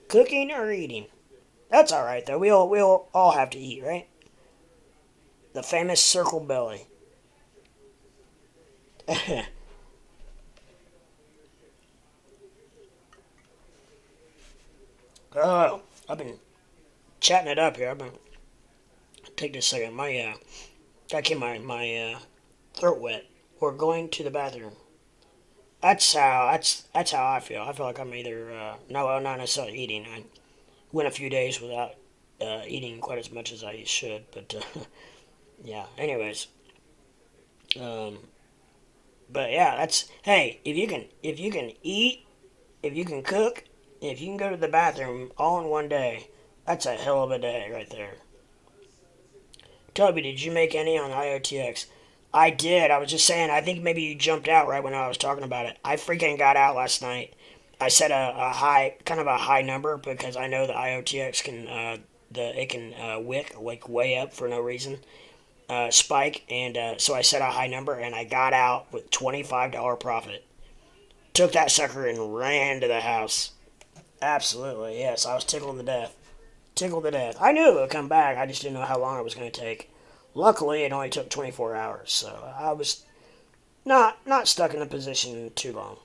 Cooking or eating. That's all right though. We'll all have to eat, right? The famous circle belly. Oh, I've been chatting it up here. I've been take this second. Gotta keep my throat wet. Or going to the bathroom. That's how I feel. I feel like I'm either no, well, not necessarily eating. I went a few days without eating quite as much as I should, but yeah. Anyways, um, but yeah, that's hey. If you can eat, if you can cook, if you can go to the bathroom all in one day, that's a hell of a day right there. Toby, did you make any on IOTX? I did. I was just saying, I think maybe you jumped out right when I was talking about it. I freaking got out last night. I set a high, kind of a high number because I know the IOTX can wick like way up for no reason, spike, and so I set a high number and I got out with $25 profit. Took that sucker and ran to the house. Absolutely, yes. I was tickled to death. Tickled to death. I knew it would come back. I just didn't know how long it was going to take. Luckily, it only took 24 hours, so I was not stuck in a position too long.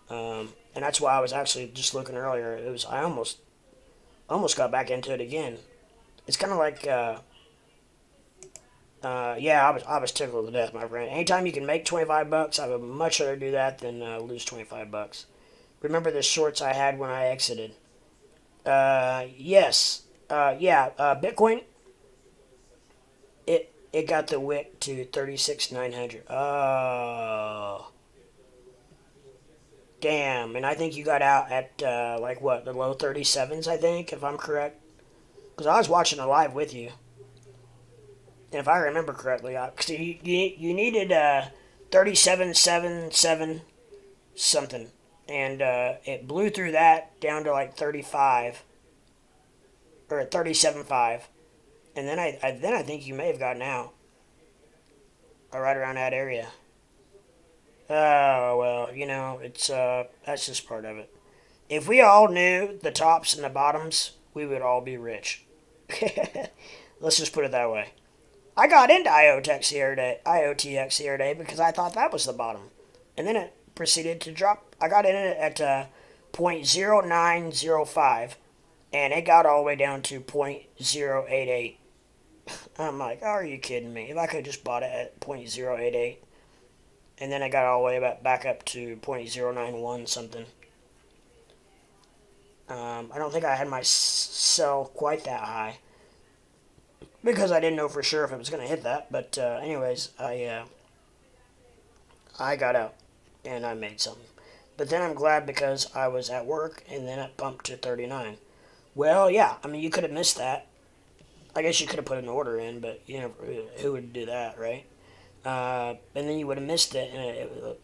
And that's why I was actually just looking earlier. It was I almost got back into it again. It's kind of like yeah, I was tickled to death, my friend. Anytime you can make $25, I would much rather do that than lose $25. Remember the shorts I had when I exited? Yes. Yeah. Bitcoin. It got the wick to 36,900. Oh, damn! And I think you got out at like what, the low 37s? I think, if I'm correct, because I was watching it live with you, and if I remember correctly, cause you needed 37.77 something, and it blew through that down to like 35 or at 37.5. And then I think you may have gotten out, or right around that area. Oh well, it's that's just part of it. If we all knew the tops and the bottoms, we would all be rich. Let's just put it that way. I got into IOTX the other day because I thought that was the bottom, and then it proceeded to drop. I got in it at 0.0905, and it got all the way down to 0.088. I'm like, oh, are you kidding me? If I could have just bought it at 0.088, and then I got all the way back up to 0.091 something. I don't think I had my sell quite that high because I didn't know for sure if it was going to hit that. But anyways, I got out and I made something. But then I'm glad because I was at work and then it bumped to 39. Well, yeah, I mean, you could have missed that. I guess you could have put an order in, but who would do that, right? And then you would have missed it, and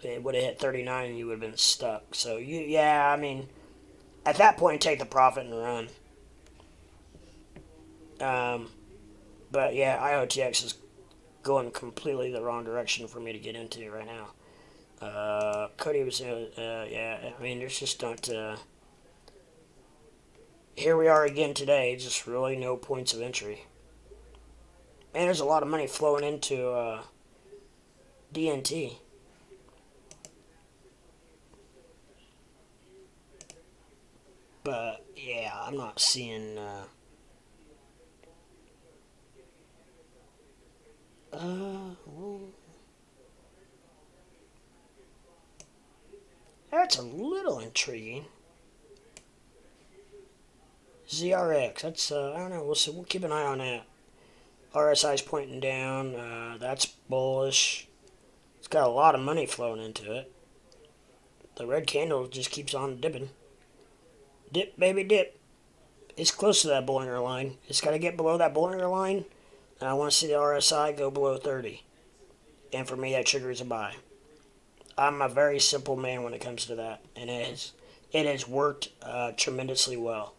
it would have hit 39, and you would have been stuck. So yeah, I mean, at that point, take the profit and run. Um, but yeah, IOTX is going completely the wrong direction for me to get into right now. Cody was, yeah, I mean, there's just not. Here we are again today, just really no points of entry. And there's a lot of money flowing into DNT. But yeah, I'm not seeing. Well, that's a little intriguing. ZRX. That's I don't know. We'll see. We'll keep an eye on that. RSI's pointing down. That's bullish. It's got a lot of money flowing into it. The red candle just keeps on dipping. Dip, baby, dip. It's close to that Bollinger line. It's got to get below that Bollinger line. And I want to see the RSI go below 30. And for me, that triggers a buy. I'm a very simple man when it comes to that. And it has worked tremendously well.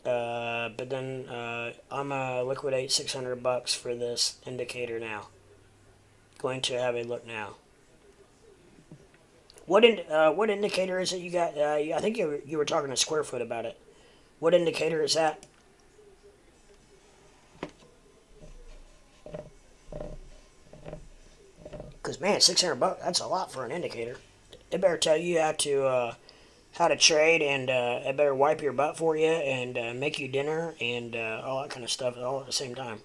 But then I'm gonna liquidate $600 for this indicator now. Going to have a look now. What indicator is it you got? I think you were talking to Square Foot about it. What indicator is that? Because man, $600, that's a lot for an indicator. It better tell you how to trade, and it better wipe your butt for you and make you dinner and all that kind of stuff all at the same time.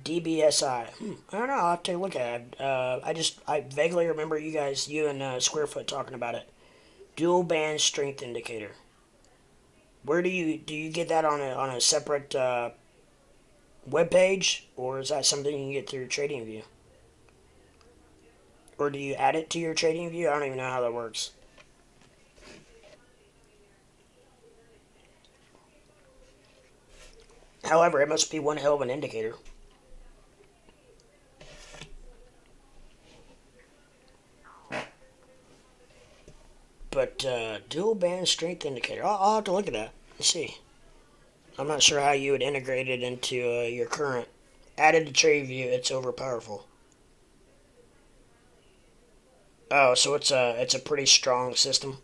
DBSI. I don't know. I'll have to take a look at it. I vaguely remember you and Squarefoot talking about it. Dual band strength indicator. Where do you get that on a separate web page, or is that something you can get through Trading View, or do you add it to your Trading View? I don't even know how that works. However, it must be one hell of an indicator. But dual band strength indicator. I'll have to look at that. Let's see. I'm not sure how you would integrate it into your current. Added to TradingView, it's overpowerful. Oh, so it's a pretty strong system.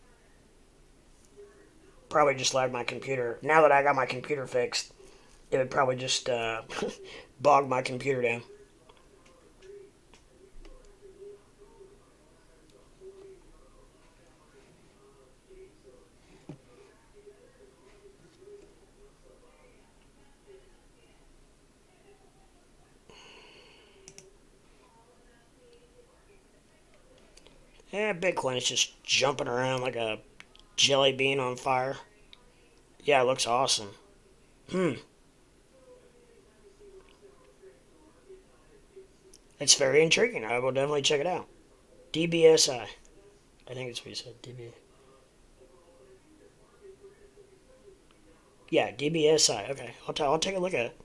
Probably just lagged my computer. Now that I got my computer fixed, it would probably just bog my computer down. Yeah, Bitcoin is just jumping around like a jelly bean on fire. Yeah, it looks awesome. Hmm. It's very intriguing. I will definitely check it out. DBSI. I think it's what you said. DB. Yeah, DBSI. Okay, I'll take a look at it.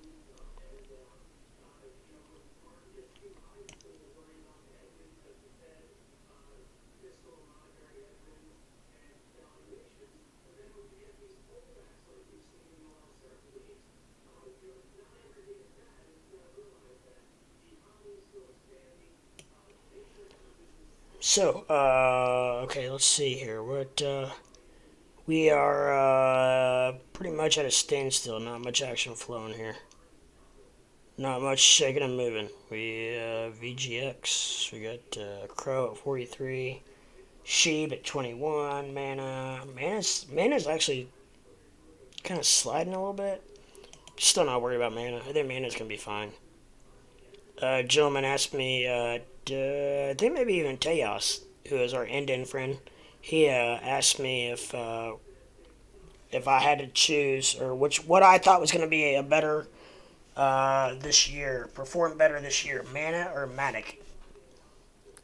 So, okay, let's see here. We are pretty much at a standstill. Not much action flowing here. Not much shaking and moving. We VGX. We got Crow at 43. Sheep at 21. Mana's actually kind of sliding a little bit. Still not worried about Mana. I think Mana's gonna be fine. Gentleman asked me, I think maybe even Teos, who is our Indian friend, he asked me if I had to choose or what I thought was going to be a better this year, perform better this year, Mana or Matic.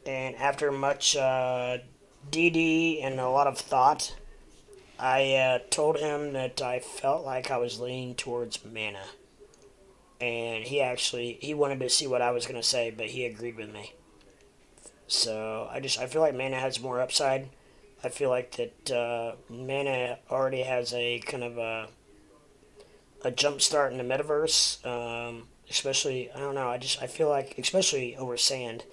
And after much DD and a lot of thought, I told him that I felt like I was leaning towards Mana. And he wanted to see what I was going to say, but he agreed with me. So I feel like Mana has more upside. I feel like that Mana already has a kind of a jump start in the metaverse. Especially, I don't know. I feel like, especially over Sand,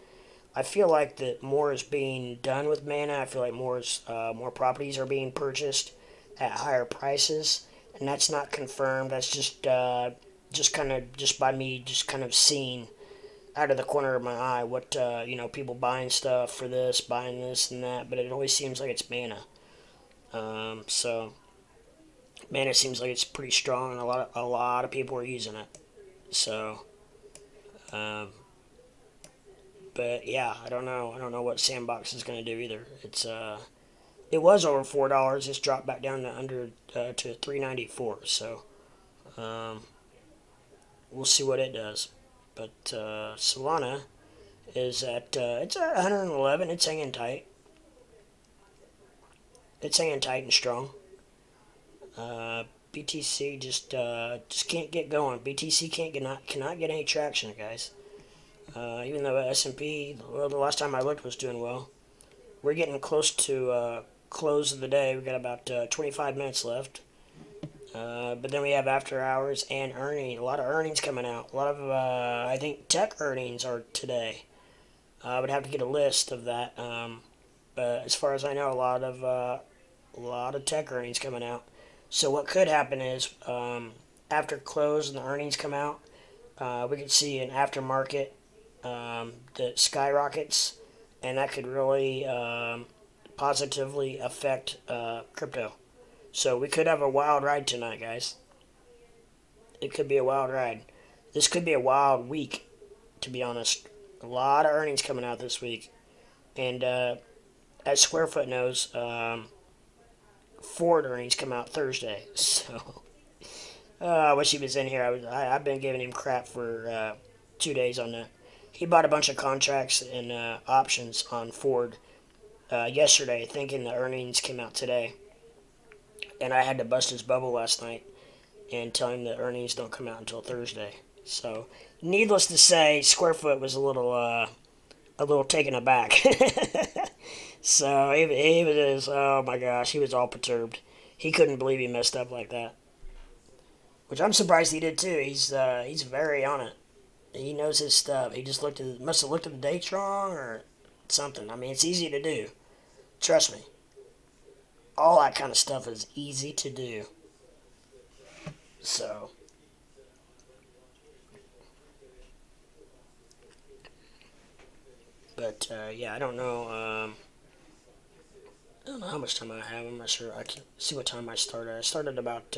I feel like that more is being done with Mana. I feel like more properties are being purchased at higher prices, and that's not confirmed. That's just by me just kind of seeing out of the corner of my eye what people buying stuff for this, buying this and that, but it always seems like it's Mana. So Mana seems like it's pretty strong, and a lot of people are using it. So, um, but yeah, I don't know. I don't know what Sandbox is going to do either. It was over $4. It's dropped back down to 3.94. So, um, we'll see what it does. But Solana is it's at 111. It's hanging tight. It's hanging tight and strong. BTC just can't get going. BTC cannot get any traction, guys. Even though S&P, well, the last time I looked, was doing well. We're getting close to close of the day. We've got about 25 minutes left. But then we have after hours and earning. A lot of earnings coming out. A lot of I think tech earnings are today. I would have to get a list of that. But as far as I know, a lot of tech earnings coming out. So what could happen is after close and the earnings come out, we could see an aftermarket that skyrockets, and that could really positively affect crypto. So we could have a wild ride tonight, guys. It could be a wild ride. This could be a wild week, to be honest. A lot of earnings coming out this week. And as Squarefoot knows, Ford earnings come out Thursday. So I wish he was in here. I've been giving him crap for 2 days on that. He bought a bunch of contracts and options on Ford yesterday, thinking the earnings came out today. And I had to bust his bubble last night and tell him the earnings don't come out until Thursday. So, needless to say, Squarefoot was a little taken aback. So he was, oh my gosh, he was all perturbed. He couldn't believe he messed up like that. Which I'm surprised he did too. He's very on it. He knows his stuff. He just must have looked at the dates wrong or something. I mean, it's easy to do. Trust me. All that kind of stuff is easy to do. So, but yeah, I don't know. I don't know how much time I have. I'm not sure. I can see what time I started. I started about.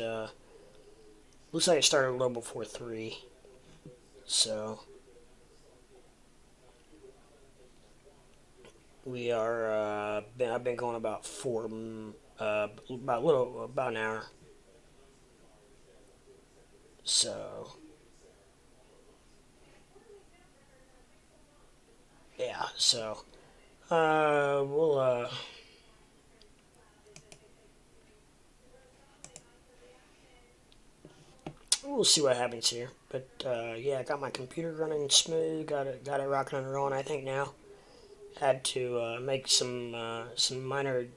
Looks like I started a little before 3. So we are. I've been going about 4. About an hour. So yeah. So we'll see what happens here. But yeah, I got my computer running smooth. Got it rocking and rolling. I think now. Had to make some minor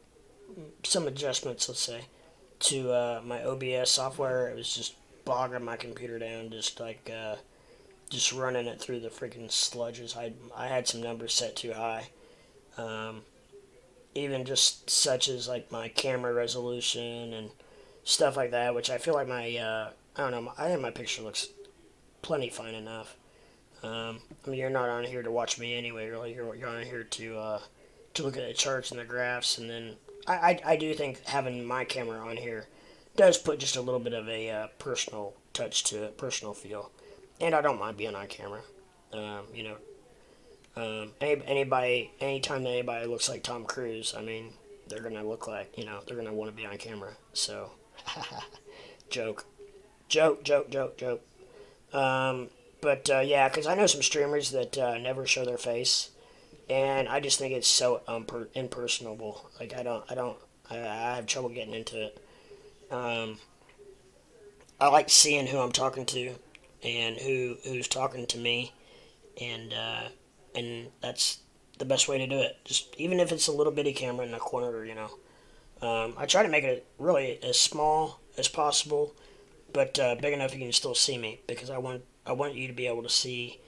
adjustments, let's say, to my OBS software. It was just bogging my computer down, just running it through the freaking sludges. I had some numbers set too high. Um, Even just such as like my camera resolution and stuff like that, which I feel like my I don't know. I think my picture looks plenty fine enough. I mean, you're not on here to watch me anyway. Really, you're on here to look at the charts and the graphs, and then I do think having my camera on here does put just a little bit of a personal touch to it, personal feel, and I don't mind being on camera. You know, anytime that anybody looks like Tom Cruise, I mean, they're gonna look like, they're gonna want to be on camera. So, joke, joke. But yeah, because I know some streamers that never show their face, and I just think it's so impersonable. Like I have trouble getting into it. Um, I like seeing who I'm talking to, and who's talking to me, and that's the best way to do it. Just even if it's a little bitty camera in the corner. I try to make it really as small as possible, but big enough you can still see me, because I want you to be able to see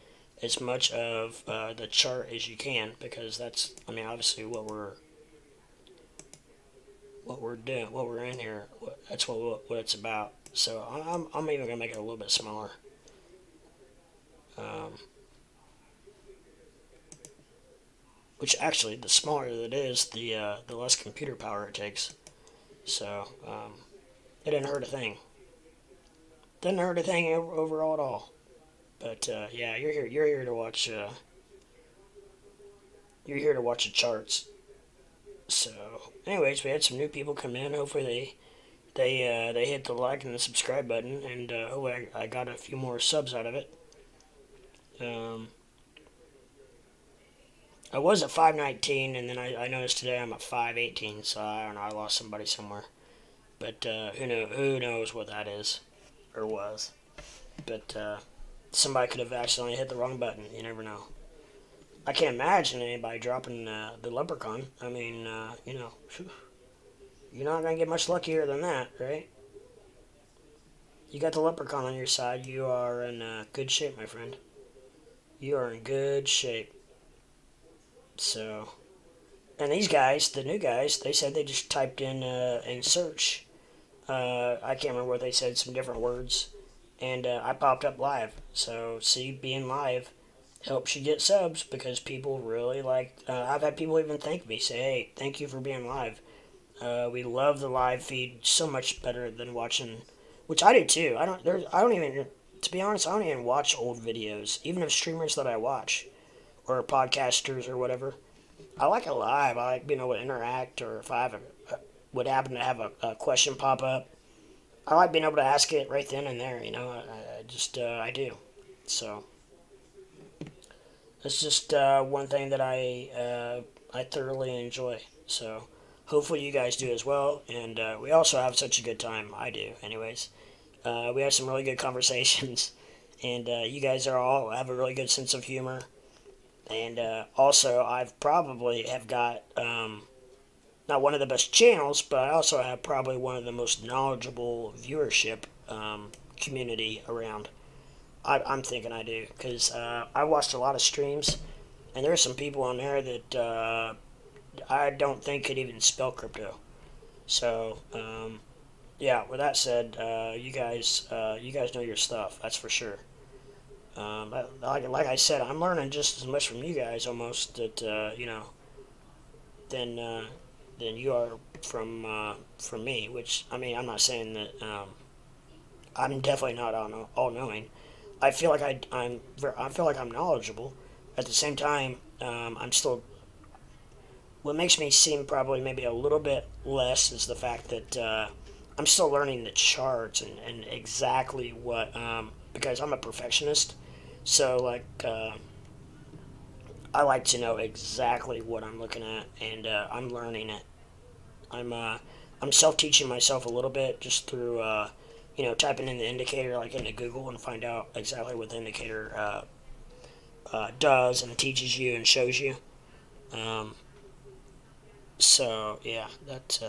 as much of the chart as you can, because that's, I mean, obviously what we're doing, what we're in here. That's what it's about. So I'm even gonna make it a little bit smaller. Um, which actually, the smaller it is, the less computer power it takes. So it didn't hurt a thing. Didn't hurt a thing overall at all. But yeah, you're here. You're here to watch. You're here to watch the charts. So, anyways, we had some new people come in. Hopefully, they hit the like and the subscribe button, and hopefully I got a few more subs out of it. Um, I was at 519, and then I noticed today I'm at 518. So I don't know. I lost somebody somewhere, but who knows what that is or was. But somebody could have accidentally hit the wrong button. You never know. I can't imagine anybody dropping the leprechaun. I mean, you're not going to get much luckier than that, right? You got the leprechaun on your side, you are in good shape, my friend. You are in good shape. So, and these guys, the new guys, they said they just typed in search. I can't remember what they said, some different words. And I popped up live. So, see, being live helps you get subs, because people really like. I've had people even thank me, say, "Hey, thank you for being live." We love the live feed so much better than watching, which I do too. I don't even, to be honest, I don't even watch old videos, even of streamers that I watch or podcasters or whatever. I like it live. I like being able to interact, or if I have would happen to have a question pop up, I like being able to ask it right then and there. I do. So it's just one thing that I thoroughly enjoy. So hopefully you guys do as well. And we also have such a good time. I do, anyways. We have some really good conversations, and you guys are all have a really good sense of humor. And also, I've probably have got not one of the best channels, but I also have probably one of the most knowledgeable viewership community around. I'm thinking I do, because I watched a lot of streams, and there are some people on there that I don't think could even spell crypto. So, yeah. With that said, you guys know your stuff. That's for sure. Like I said, I'm learning just as much from you guys almost that than than you are from me. Which, I mean, I'm not saying that I'm definitely not all knowing. I feel like I feel like I'm knowledgeable. At the same time, I'm still. What makes me seem probably maybe a little bit less is the fact that I'm still learning the charts and exactly what because I'm a perfectionist. So like I like to know exactly what I'm looking at, and I'm learning it. I'm uh, I'm self teaching myself a little bit just through typing in the indicator like into Google and find out exactly what the indicator does and teaches you and shows you. Um, so yeah, that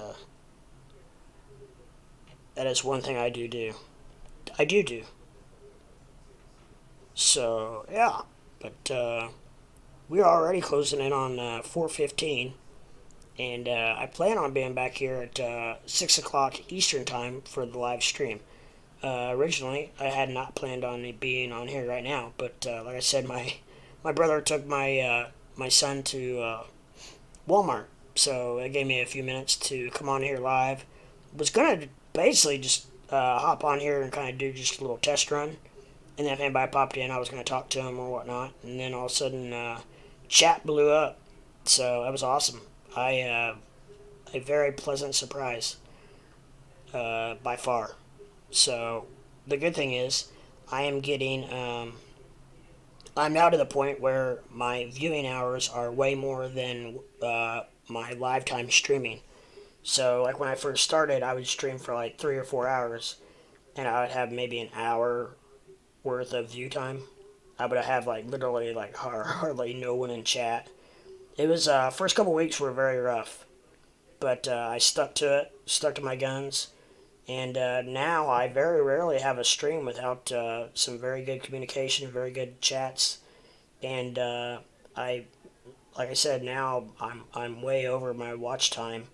is one thing I do. I do. So yeah, but we're already closing in on 4:15, and I plan on being back here at 6 o'clock Eastern time for the live stream. Originally, I had not planned on being on here right now, but like I said, my brother took my son to Walmart, so it gave me a few minutes to come on here live. Was gonna basically just hop on here and kind of do just a little test run, and then if anybody popped in, I was gonna talk to him or whatnot, and then all of a sudden, chat blew up, so that was awesome. A very pleasant surprise, by far. So the good thing is, I am getting. I'm now to the point where my viewing hours are way more than my lifetime streaming. So like when I first started, I would stream for like 3 or 4 hours, and I would have maybe an hour worth of view time. I would have like literally like hardly no one in chat. It was first couple weeks were very rough, but I stuck to it, stuck to my guns, and now I very rarely have a stream without some very good communication, very good chats, and I, like I said, now I'm way over my watch time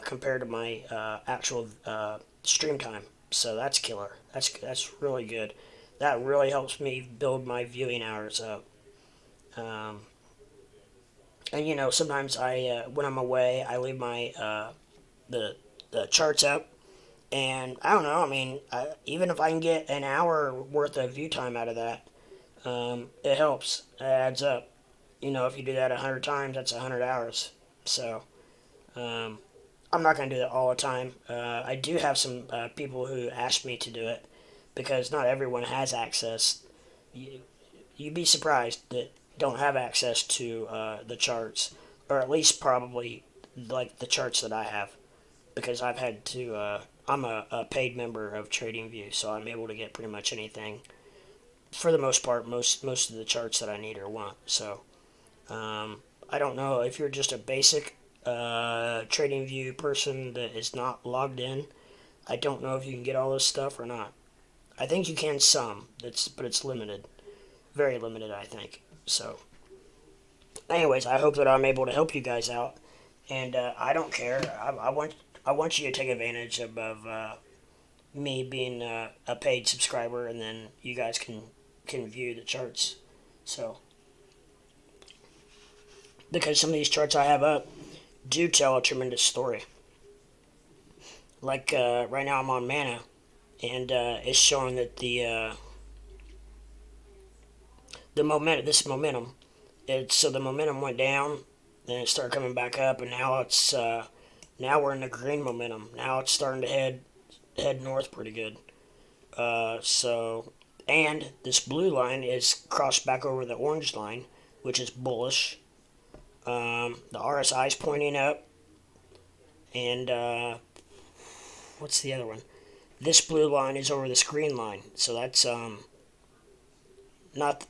compared to my actual stream time. So that's killer. That's really good. That really helps me build my viewing hours up. Um, and sometimes when I'm away, I leave my the the charts up, and I don't know. I mean, even if I can get an hour worth of view time out of that, it helps. It adds up. If you do that 100 times, that's 100 hours. So um, I'm not gonna do that all the time. I do have some people who ask me to do it because not everyone has access. You, you'd be surprised that don't have access to the charts, or at least probably like the charts that I have, because I've had to. I'm a paid member of TradingView, so I'm able to get pretty much anything. For the most part, most of the charts that I need or want. So I don't know if you're just a basic TradingView person that is not logged in. I don't know if you can get all this stuff or not. I think you can some. But it's limited, very limited. I think so. Anyways, I hope that I'm able to help you guys out, and I don't care. I want you to take advantage of me being a paid subscriber, and then you guys can view the charts. So because some of these charts I have up do tell a tremendous story. Like right now I'm on Mana, and it's showing that the momentum, this momentum, so the momentum went down, then it started coming back up, and now it's now we're in the green momentum. Now it's starting to head north pretty good. And this blue line is crossed back over the orange line, which is bullish. The RSI is pointing up, and what's the other one? This blue line is over this green line, so that's not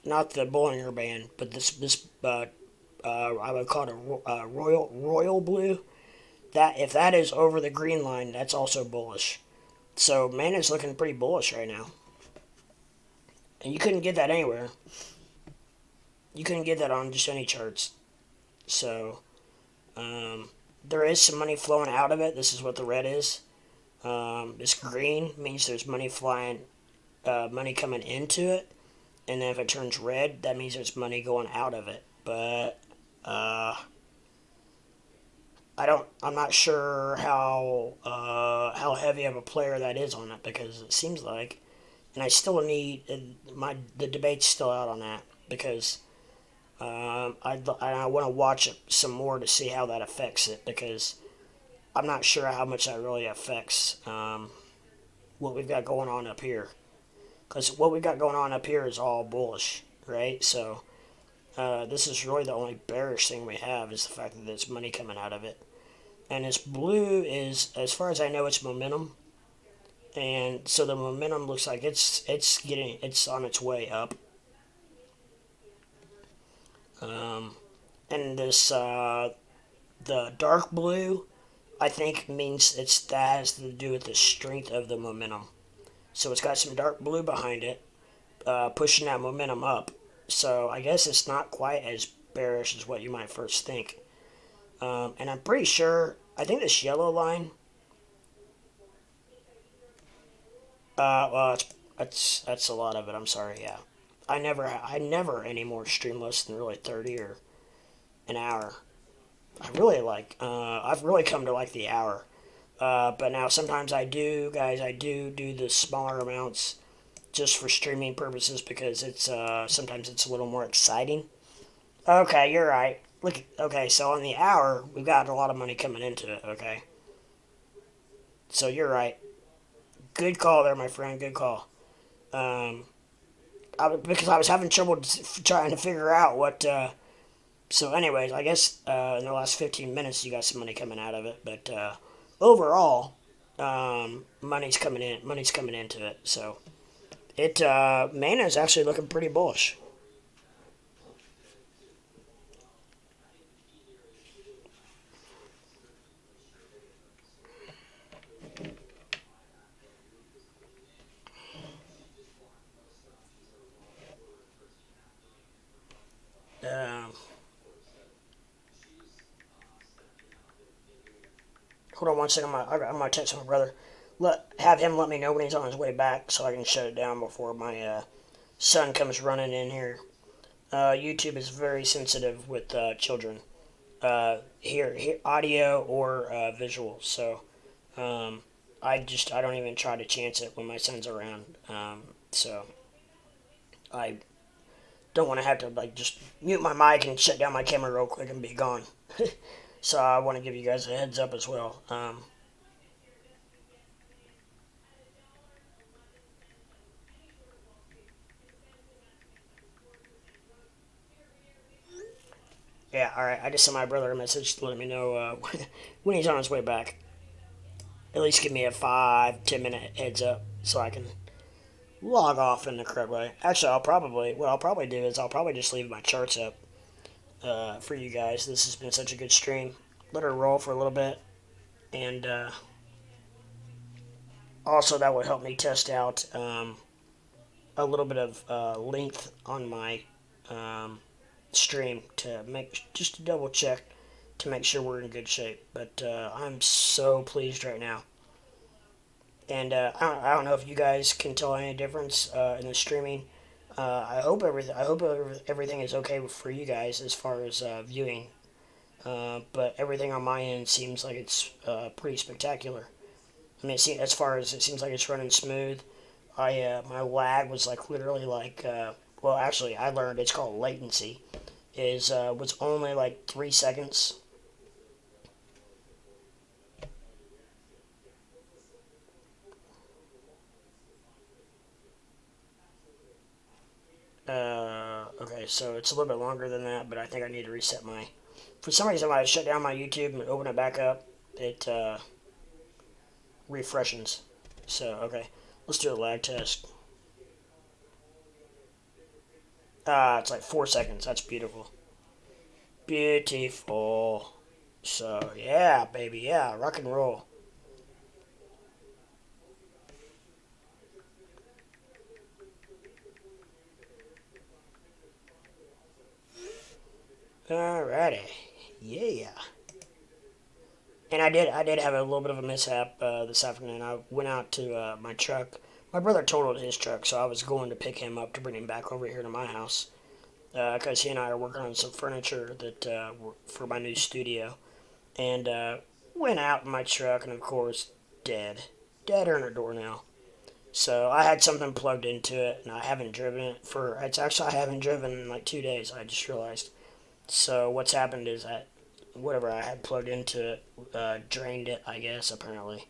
the Bollinger Band, but this I would call it a royal blue. That if that is over the green line, that's also bullish. So man is looking pretty bullish right now, and you couldn't get that anywhere. You couldn't get that on just any charts. So there is some money flowing out of it. This is what the red is. This green means there's money flying, money coming into it, and then if it turns red, that means there's money going out of it. But I'm not sure how heavy of a player that is on it, because it seems like, and I still need the debate's still out on that, because I want to watch it some more to see how that affects it, because I'm not sure how much that really affects what we've got going on up here. Because what we've got going on up here is all bullish, right? So this is really the only bearish thing we have, is the fact that there's money coming out of it. And this blue is, as far as I know, it's momentum. And so the momentum looks like it's on its way up. And this the dark blue, I think, means that has to do with the strength of the momentum. So it's got some dark blue behind it, pushing that momentum up. So I guess it's not quite as bearish as what you might first think. And I'm pretty sure, I think this yellow line, well, that's a lot of it. I'm sorry. Yeah, I never anymore stream less than really 30 or an hour. I've really come to like the hour. But now sometimes I do the smaller amounts just for streaming purposes, because it's sometimes it's a little more exciting. Okay, you're right. Look, okay, so on the hour we've got a lot of money coming into it. Okay, so you're right. Good call there, my friend. Good call. Because I was having trouble trying to figure out what. So, anyways, I guess in the last 15 minutes you got some money coming out of it, but overall, money's coming in. Money's coming into it. So, Mana is actually looking pretty bullish. Uh, Hold on one second. I'm gonna text my brother. Have him let me know when he's on his way back, so I can shut it down before my son comes running in here. YouTube is very sensitive with children. Here, audio or visual. So I don't even try to chance it when my son's around. So I don't want to have to like just mute my mic and shut down my camera real quick and be gone. So I want to give you guys a heads up as well. Yeah, alright. I just sent my brother a message to let me know when he's on his way back. At least give me a 5-10 minute heads up so I can log off in the correct way. Actually, what I'll probably do is I'll probably just leave my charts up for you guys. This has been such a good stream. Let her roll for a little bit, and also that would help me test out a little bit of length on my stream just to double check to make sure we're in good shape. But I'm so pleased right now, and I don't know if you guys can tell any difference in the streaming. I hope everything is okay for you guys as far as viewing. But everything on my end seems like it's pretty spectacular. I mean, see, as far as it seems like it's running smooth. My lag was like literally like, well, actually, I learned it's called latency. Was only like 3 seconds. Okay, so it's a little bit longer than that, but I think I need to reset my. For some reason, when I shut down my YouTube and open it back up, it refreshes. So, okay, let's do a lag test. It's like 4 seconds. That's beautiful. Beautiful. So, yeah, baby, yeah, rock and roll. Alrighty. Yeah. And I did have a little bit of a mishap this afternoon. I went out to my truck. My brother totaled his truck, so I was going to pick him up to bring him back over here to my house. Because he and I are working on some furniture that for my new studio. And went out in my truck, and of course, dead. Dead under a door now. So I had something plugged into it, and I haven't driven it for. It's actually I haven't driven in like 2 days. I just realized. So what's happened is that whatever I had plugged into it drained it, I guess, apparently.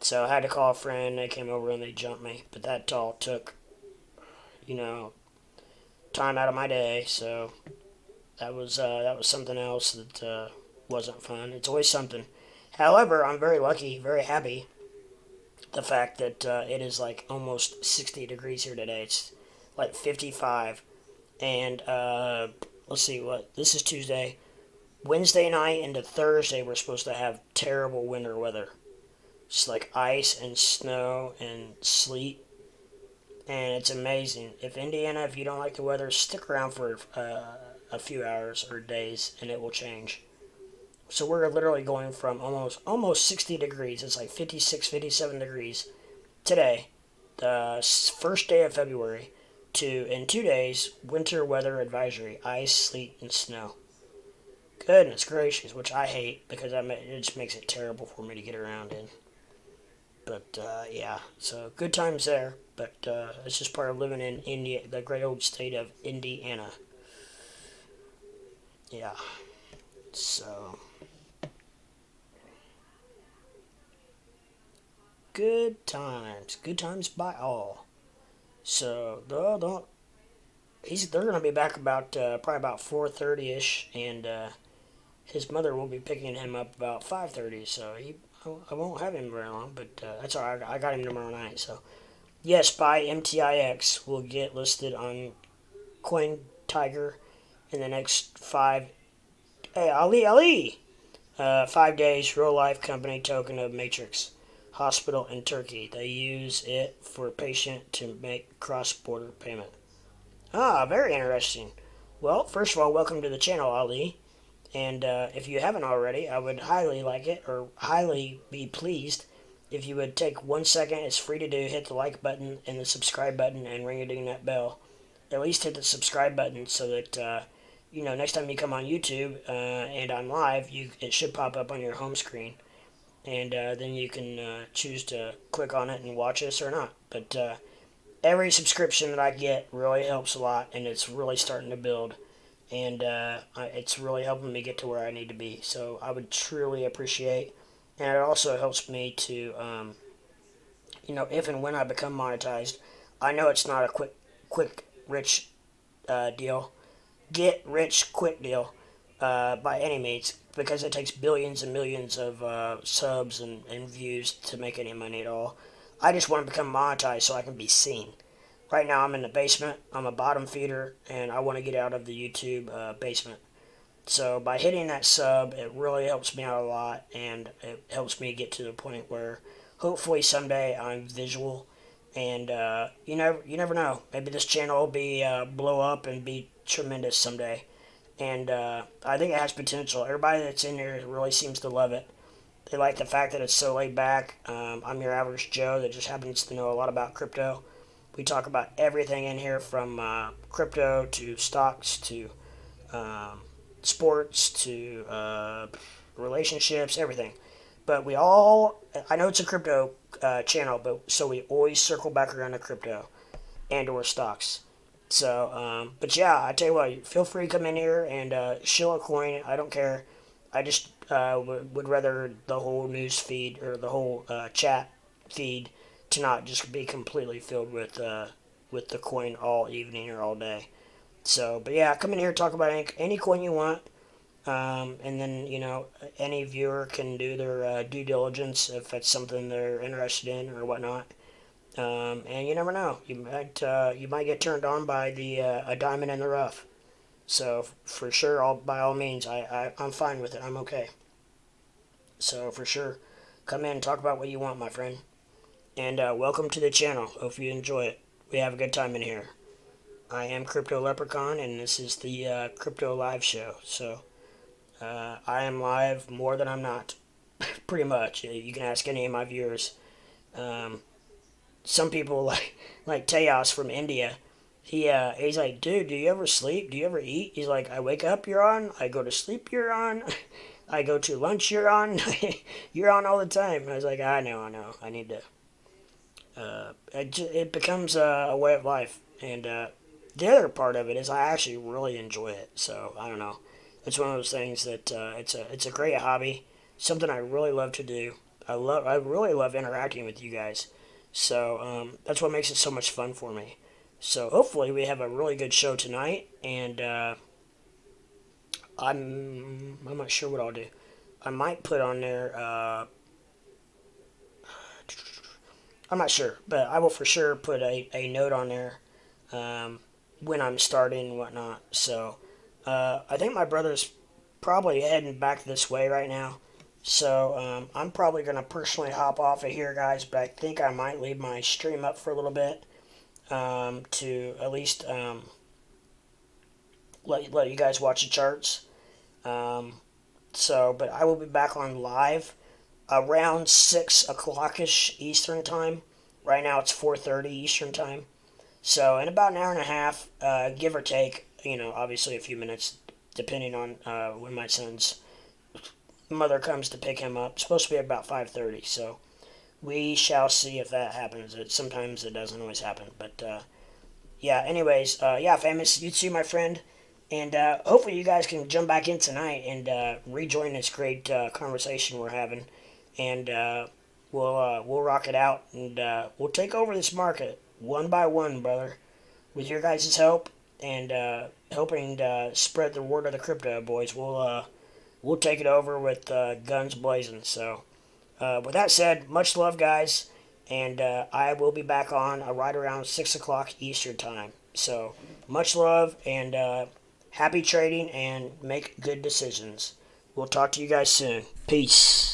So I had to call a friend. They came over and they jumped me, but that all took, you know, time out of my day. So that was something else that wasn't fun. It's always something. However, I'm very lucky, very happy. The fact that it is like almost 60 degrees here today. It's like 55, and let's see what this is Tuesday. Wednesday night into Thursday, we're supposed to have terrible winter weather. Just like ice and snow and sleet. And it's amazing. If Indiana, if you don't like the weather, stick around for a few hours or days and it will change. So we're literally going from almost 60 degrees. It's like 56, 57 degrees today, the first day of February, to in 2 days, winter weather advisory, ice, sleet, and snow. Goodness gracious, which I hate because it just makes it terrible for me to get around in. But yeah, so good times there. But it's just part of living in India, the great old state of Indiana. Yeah. So good times by all. So don't they're gonna be back about probably about 4:30 ish, and his mother will be picking him up about 5:30. So I won't have him very long, but that's all right. I got him tomorrow night. So yes, by MTIX will get listed on Coin Tiger in the next five. Hey, Ali. 5 days, real life company token of Matrix Hospital in Turkey. They use it for patient to make cross border payment. Ah, very interesting. Well, first of all, welcome to the channel, Ali. And if you haven't already, I would highly like it, or highly be pleased if you would take 1 second. It's free to do. Hit the like button and the subscribe button and ring a ding that bell. At least hit the subscribe button so that next time you come on YouTube and I'm live, it should pop up on your home screen, and then you can choose to click on it and watch us or not. But every subscription that I get really helps a lot, and it's really starting to build, and it's really helping me get to where I need to be. So I would truly appreciate, and it also helps me to, if and when I become monetized. I know it's not a quick, rich deal, get rich quick deal by any means, because it takes billions and millions of subs and views to make any money at all. I just want to become monetized so I can be seen. Right now I'm in the basement. I'm a bottom feeder, and I want to get out of the YouTube basement. So by hitting that sub, it really helps me out a lot, and it helps me get to the point where hopefully someday I'm visual. And you never know. Maybe this channel will be blow up and be tremendous someday. And I think it has potential. Everybody that's in here really seems to love it. They like the fact that it's so laid back. I'm your average Joe that just happens to know a lot about crypto. We talk about everything in here, from crypto to stocks to sports to relationships, everything. But I know it's a crypto channel, but so we always circle back around to crypto and or stocks. So, but yeah, I tell you what, feel free to come in here and shill a coin. I don't care. I just would rather the whole news feed or the whole chat feed to not just be completely filled with the coin all evening or all day. So, but yeah, come in here, talk about any coin you want. And then, any viewer can do their due diligence if it's something they're interested in or whatnot. And you never know, you might get turned on by the a diamond in the rough. So for sure, by all means, I'm fine with it. I'm okay. So for sure, come in and talk about what you want, my friend. And welcome to the channel. Hope you enjoy it. We have a good time in here. I am Crypto Leprechaun, and this is the Crypto Live Show. So I am live more than I'm not, pretty much. You can ask any of my viewers. Um, some people like Tejas from India. He's like, dude, do you ever sleep? Do you ever eat? He's like, I wake up, you're on. I go to sleep, you're on. I go to lunch, you're on. You're on all the time. I was like, I know. I need to. It becomes a way of life, and the other part of it is I actually really enjoy it. So I don't know. It's one of those things that it's a great hobby, something I really love to do. I really love interacting with you guys. So that's what makes it so much fun for me. So hopefully we have a really good show tonight, and I'm not sure what I'll do. I might put on there. I'm not sure, but I will for sure put a note on there when I'm starting and whatnot. So I think my brother's probably heading back this way right now. So I'm probably going to personally hop off of here, guys, but I think I might leave my stream up for a little bit to at least let you guys watch the charts. But I will be back on live around 6 o'clock-ish Eastern Time. Right now it's 4:30 Eastern Time. So in about an hour and a half, give or take, obviously a few minutes, depending on when my son's mother comes to pick him up. It's supposed to be about 5:30, so we shall see if that happens. Sometimes it doesn't always happen, but yeah. Anyways, yeah, famous. You too, my friend, and hopefully you guys can jump back in tonight and rejoin this great conversation we're having, and we'll rock it out, and we'll take over this market one by one, brother, with your guys' help and helping spread the word of the crypto, boys. We'll take it over with guns blazing. So, with that said, much love, guys, and I will be back on right around 6 o'clock Eastern Time. So, much love, and happy trading, and make good decisions. We'll talk to you guys soon. Peace.